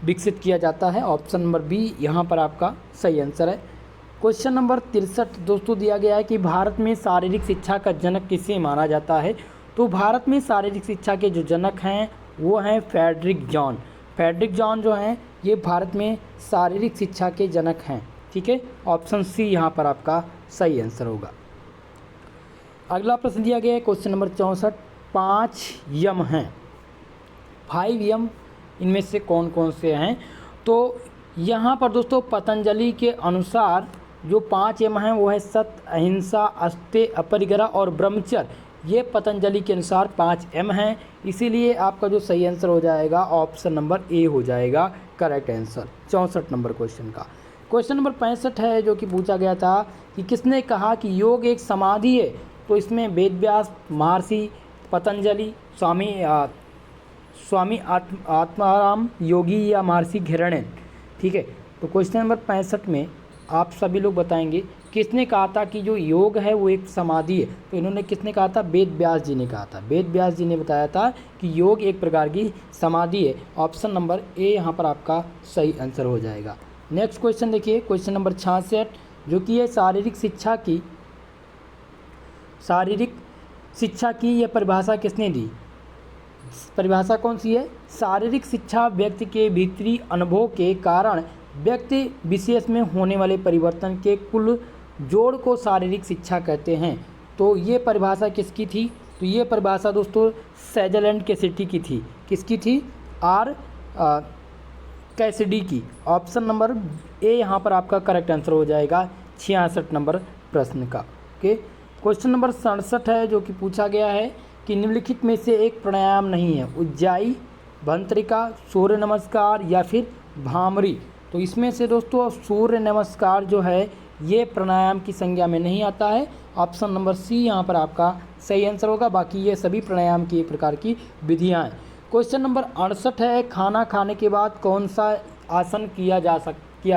विकसित किया जाता है। ऑप्शन नंबर बी यहाँ पर आपका सही आंसर है। क्वेश्चन नंबर 63 दोस्तों दिया गया है कि भारत में शारीरिक शिक्षा का जनक किसे माना जाता है। तो भारत में शारीरिक शिक्षा के जो जनक हैं वो हैं फ्रेडरिक जॉन। फ्रेडरिक जॉन जो हैं ये भारत में शारीरिक शिक्षा के जनक हैं। ठीक है, ऑप्शन सी यहाँ पर आपका सही आंसर होगा। अगला प्रश्न दिया गया है क्वेश्चन नंबर 64, 5 यम हैं, 5 यम इनमें से कौन कौन से हैं। तो यहाँ पर दोस्तों पतंजलि के अनुसार जो 5 यम हैं वो है सत्य, अहिंसा, अस्तेय, अपरिग्रह और ब्रह्मचर्य। ये पतंजलि के अनुसार 5 एम हैं, इसीलिए आपका जो सही आंसर हो जाएगा ऑप्शन नंबर ए हो जाएगा करेक्ट आंसर 64 नंबर क्वेश्चन का। क्वेश्चन नंबर 65 है जो कि पूछा गया था कि किसने कहा कि योग एक समाधि है। तो इसमें वेदव्यास, महर्षि पतंजलि, स्वामी आत्माराम योगी या महर्षि घिरणेन। ठीक है, तो क्वेश्चन नंबर 65 में आप सभी लोग बताएंगे किसने कहा था कि जो योग है वो एक समाधि है। तो इन्होंने किसने कहा था, वेद व्यास जी ने कहा था। वेद व्यास जी ने बताया था कि योग एक प्रकार की समाधि है। ऑप्शन नंबर ए यहाँ पर आपका सही आंसर हो जाएगा। नेक्स्ट क्वेश्चन देखिए, क्वेश्चन नंबर 66 जो कि है शारीरिक शिक्षा की यह परिभाषा किसने दी। परिभाषा कौन सी है, शारीरिक शिक्षा व्यक्ति के भीतरी अनुभव के कारण व्यक्ति विशेष में होने वाले परिवर्तन के कुल जोड़ को शारीरिक शिक्षा कहते हैं। तो ये परिभाषा किसकी थी, तो ये परिभाषा दोस्तों स्विट्जरलैंड के सिटी की थी। किसकी थी, आर कैसिडी की। ऑप्शन नंबर ए यहाँ पर आपका करेक्ट आंसर हो जाएगा 66 नंबर प्रश्न का। ओके, क्वेश्चन नंबर 67 है जो कि पूछा गया है कि निम्नलिखित में से एक प्राणायाम नहीं है, उज्जाई, भंत्रिका, सूर्य नमस्कार या फिर भामरी। तो इसमें से दोस्तों सूर्य नमस्कार जो है ये प्राणायाम की संज्ञा में नहीं आता है। ऑप्शन नंबर सी यहाँ पर आपका सही आंसर होगा। बाकी ये सभी प्राणायाम की एक प्रकार की विधियाँ हैं। क्वेश्चन नंबर 68 है, खाना खाने के बाद कौन सा आसन किया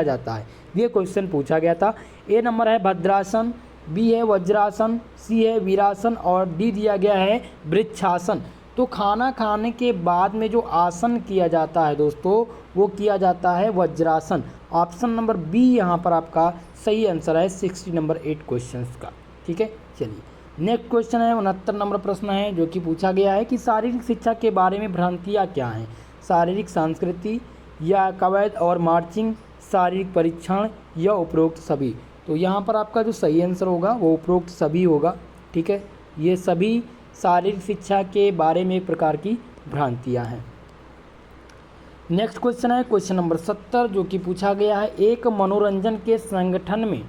जाता है। ये क्वेश्चन पूछा गया था। ए नंबर है भद्रासन, बी है वज्रासन, सी है वीरासन और डी दिया गया है वृक्षासन। तो खाना खाने के बाद में जो आसन किया जाता है दोस्तों वो किया जाता है वज्रासन। ऑप्शन नंबर बी यहाँ पर आपका सही आंसर है 60 नंबर 8 क्वेश्चन का। ठीक है, चलिए नेक्स्ट क्वेश्चन है 69 नंबर प्रश्न है जो कि पूछा गया है कि शारीरिक शिक्षा के बारे में भ्रांतियाँ क्या हैं। शारीरिक संस्कृति या कवायद और मार्चिंग, शारीरिक परीक्षण या उपरोक्त सभी। तो यहाँ पर आपका जो सही आंसर होगा वो उपरोक्त सभी होगा। ठीक है, ये सभी शारीरिक शिक्षा के बारे में एक प्रकार की भ्रांतियाँ हैं। नेक्स्ट क्वेश्चन है क्वेश्चन नंबर 70 जो कि पूछा गया है एक मनोरंजन के संगठन में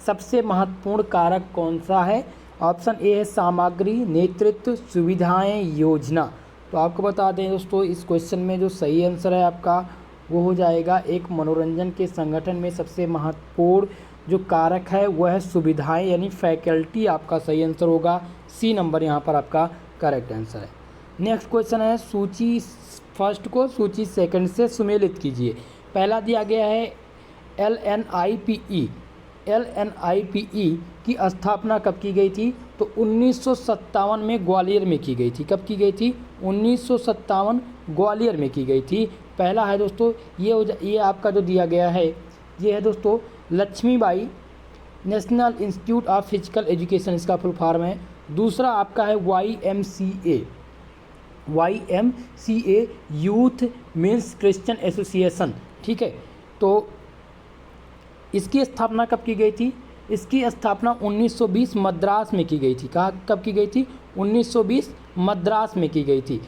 सबसे महत्वपूर्ण कारक कौन सा है। ऑप्शन ए है सामग्री, नेतृत्व, सुविधाएं, योजना। तो आपको बता दें दोस्तों इस क्वेश्चन में जो सही आंसर है आपका वो हो जाएगा एक मनोरंजन के संगठन में सबसे महत्वपूर्ण जो कारक है वह है सुविधाएं यानी फैकल्टी। आपका सही आंसर होगा सी नंबर यहाँ पर आपका करेक्ट आंसर है। नेक्स्ट क्वेश्चन है सूची फर्स्ट को सूची सेकंड से सुमेलित कीजिए। पहला दिया गया है LNIPE की स्थापना कब की गई थी। तो 1957 में ग्वालियर में की गई थी। कब की गई थी, 1957 ग्वालियर में की गई थी। पहला है दोस्तों ये आपका जो दिया गया है ये है दोस्तों Laxmibai national institute of physical education, इसका फुल फॉर्म है। दूसरा आपका है YMCA youth means Christian association. ठीक है, तो इसकी स्थापना कब की गई थी, इसकी स्थापना 1920 मद्रास में की गई थी। कब की गई थी, 1920 मद्रास में की गई थी।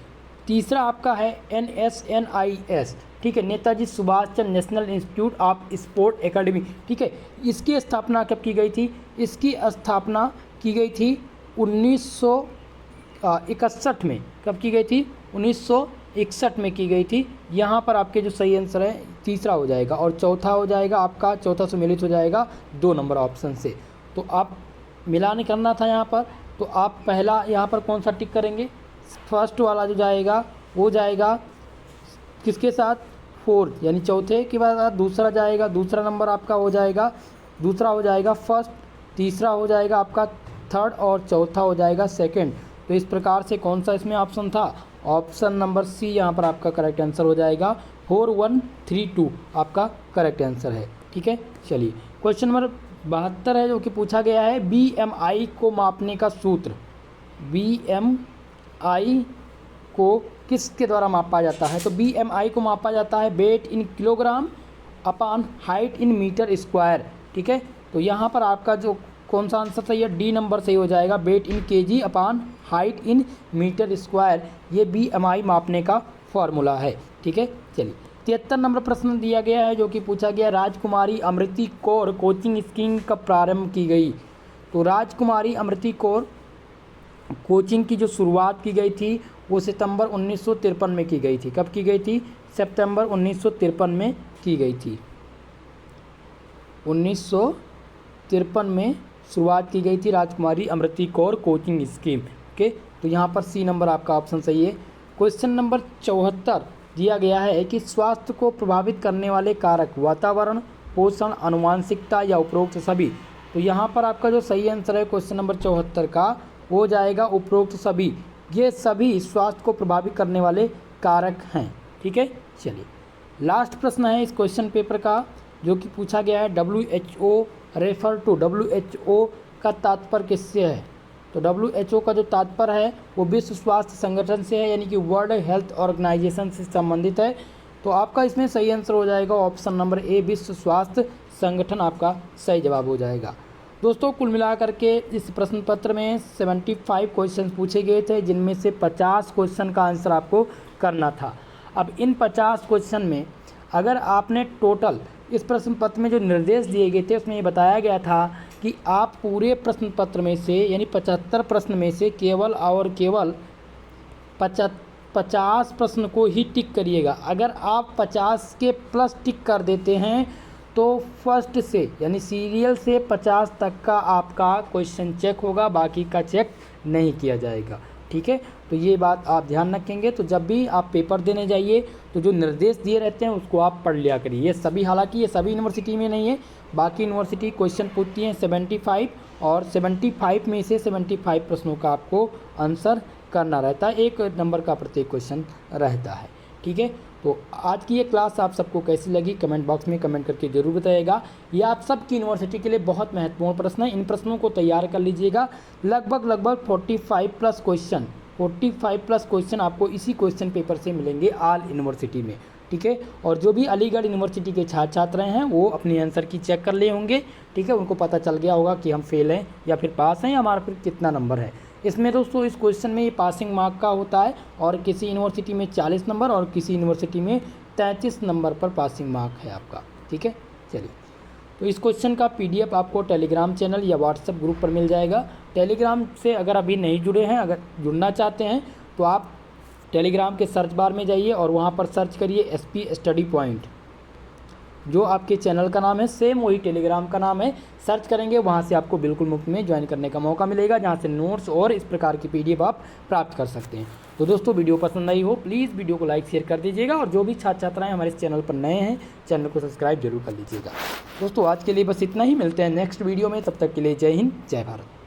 तीसरा आपका है NSNIS। ठीक है, Netaji Subhash Chandra national institute of sport academy. ठीक है, इसकी स्थापना कब की गई थी, इसकी स्थापना की गई थी 1961 में। कब की गई थी, 1961 में की गई थी। यहाँ पर आपके जो सही आंसर है तीसरा हो जाएगा और चौथा हो जाएगा आपका चौथा सम्मिलित हो जाएगा 2 नंबर ऑप्शन से। तो आप मिलान करना था यहाँ पर, तो आप पहला यहाँ पर कौन सा टिक करेंगे, फर्स्ट वाला जो जाएगा वो जाएगा किसके साथ, 4 यानी चौथे के बाद दूसरा जाएगा, दूसरा नंबर आपका हो जाएगा, दूसरा हो जाएगा फर्स्ट, तीसरा हो जाएगा आपका थर्ड और चौथा हो जाएगा सेकंड। तो इस प्रकार से कौन सा इसमें ऑप्शन था, ऑप्शन नंबर सी यहाँ पर आपका करेक्ट आंसर हो जाएगा। 4132 आपका करेक्ट आंसर है। ठीक है, चलिए क्वेश्चन नंबर 72 है जो कि पूछा गया है BMI को मापने का सूत्र। BMI को किसके द्वारा मापा जाता है, तो BMI को मापा जाता है weight in kilogram upon height in metre square. ठीक है, तो यहाँ पर आपका जो कौन सा आंसर सही है, डी नंबर सही हो जाएगा, weight in KG upon height in metre square, ये BMI मापने का फॉर्मूला है। ठीक है, चलिए 73 नंबर प्रश्न दिया गया है जो कि पूछा गया राजकुमारी अमृति कौर कोचिंग स्कीम कब प्रारंभ की गई। तो राजकुमारी अमृति कौर कोचिंग की जो शुरुआत की गई थी वो सितंबर 1953 में की गई थी। कब की गई थी, सितंबर 1953 में की गई थी। 1953 में शुरुआत की गई थी राजकुमारी अमृति कौर कोचिंग स्कीम के। तो यहाँ पर सी नंबर आपका ऑप्शन सही है। क्वेश्चन नंबर 74 दिया गया है कि स्वास्थ्य को प्रभावित करने वाले कारक वातावरण, पोषण, आनुवंशिकता या उपरोक्त सभी। तो यहाँ पर आपका जो सही आंसर है क्वेश्चन नंबर 74 का हो जाएगा उपरोक्त सभी। ये सभी स्वास्थ्य को प्रभावित करने वाले कारक हैं। ठीक है, चलिए लास्ट प्रश्न है इस क्वेश्चन पेपर का जो कि पूछा गया है WHO रेफर टू। WHO का तात्पर्य किससे है, तो WHO का जो तात्पर्य है वो विश्व स्वास्थ्य संगठन से है, यानी कि वर्ल्ड हेल्थ ऑर्गेनाइजेशन से संबंधित है। तो आपका इसमें सही आंसर हो जाएगा ऑप्शन नंबर ए, विश्व स्वास्थ्य संगठन आपका सही जवाब हो जाएगा। दोस्तों कुल मिलाकर के इस प्रश्न पत्र में 75 क्वेश्चन पूछे गए थे जिनमें से 50 क्वेश्चन का आंसर आपको करना था। अब इन 50 क्वेश्चन में अगर आपने टोटल इस प्रश्न पत्र में जो निर्देश दिए गए थे उसमें ये बताया गया था कि आप पूरे प्रश्न पत्र में से यानी 75 प्रश्न में से केवल और केवल 50 प्रश्न को ही टिक करिएगा। अगर आप 50 के प्लस टिक कर देते हैं तो फर्स्ट से यानी सीरियल से 50 तक का आपका क्वेश्चन चेक होगा, बाकी का चेक नहीं किया जाएगा। ठीक है, तो ये बात आप ध्यान रखेंगे। तो जब भी आप पेपर देने जाइए तो जो निर्देश दिए रहते हैं उसको आप पढ़ लिया करिए। ये सभी, हालांकि ये सभी यूनिवर्सिटी में नहीं है, बाकी यूनिवर्सिटी क्वेश्चन पूछती हैं 75 और 75 में से 75 प्रश्नों का आपको आंसर करना रहता है, 1 नंबर का प्रत्येक क्वेश्चन रहता है। ठीक है, तो आज की ये क्लास आप सबको कैसी लगी कमेंट बॉक्स में कमेंट करके ज़रूर बताइएगा। ये आप सबकी यूनिवर्सिटी के लिए बहुत महत्वपूर्ण प्रश्न है, इन प्रश्नों को तैयार कर लीजिएगा। लगभग 45 प्लस क्वेश्चन आपको इसी क्वेश्चन पेपर से मिलेंगे ऑल यूनिवर्सिटी में। ठीक है, और जो भी अलीगढ़ यूनिवर्सिटी के छात्र छात्र हैं वो अपने आंसर की चेक कर लिए होंगे। ठीक है, उनको पता चल गया होगा कि हम फेल हैं या फिर पास हैं या हमारा फिर कितना नंबर है। इसमें दोस्तों इस क्वेश्चन में ये पासिंग मार्क का होता है और किसी यूनिवर्सिटी में 40 नंबर और किसी यूनिवर्सिटी में 33 नंबर पर पासिंग मार्क है आपका। ठीक है, चलिए तो इस क्वेश्चन का PDF आपको टेलीग्राम चैनल या व्हाट्सएप ग्रुप पर मिल जाएगा। टेलीग्राम से अगर अभी नहीं जुड़े हैं, अगर जुड़ना चाहते हैं तो आप टेलीग्राम के सर्च बार में जाइए और वहाँ पर सर्च करिए SP स्टडी पॉइंट, जो आपके चैनल का नाम है सेम वही टेलीग्राम का नाम है। सर्च करेंगे वहाँ से आपको बिल्कुल मुफ्त में ज्वाइन करने का मौका मिलेगा, जहाँ से नोट्स और इस प्रकार की PDF आप प्राप्त कर सकते हैं। तो दोस्तों वीडियो पसंद आई हो प्लीज़ वीडियो को लाइक शेयर कर दीजिएगा और जो भी छात्र छात्राएँ हमारे इस चैनल पर नए हैं चैनल को सब्सक्राइब जरूर कर लीजिएगा। दोस्तों आज के लिए बस इतना ही, मिलते हैं नेक्स्ट वीडियो में, तब तक के लिए जय हिंद जय भारत।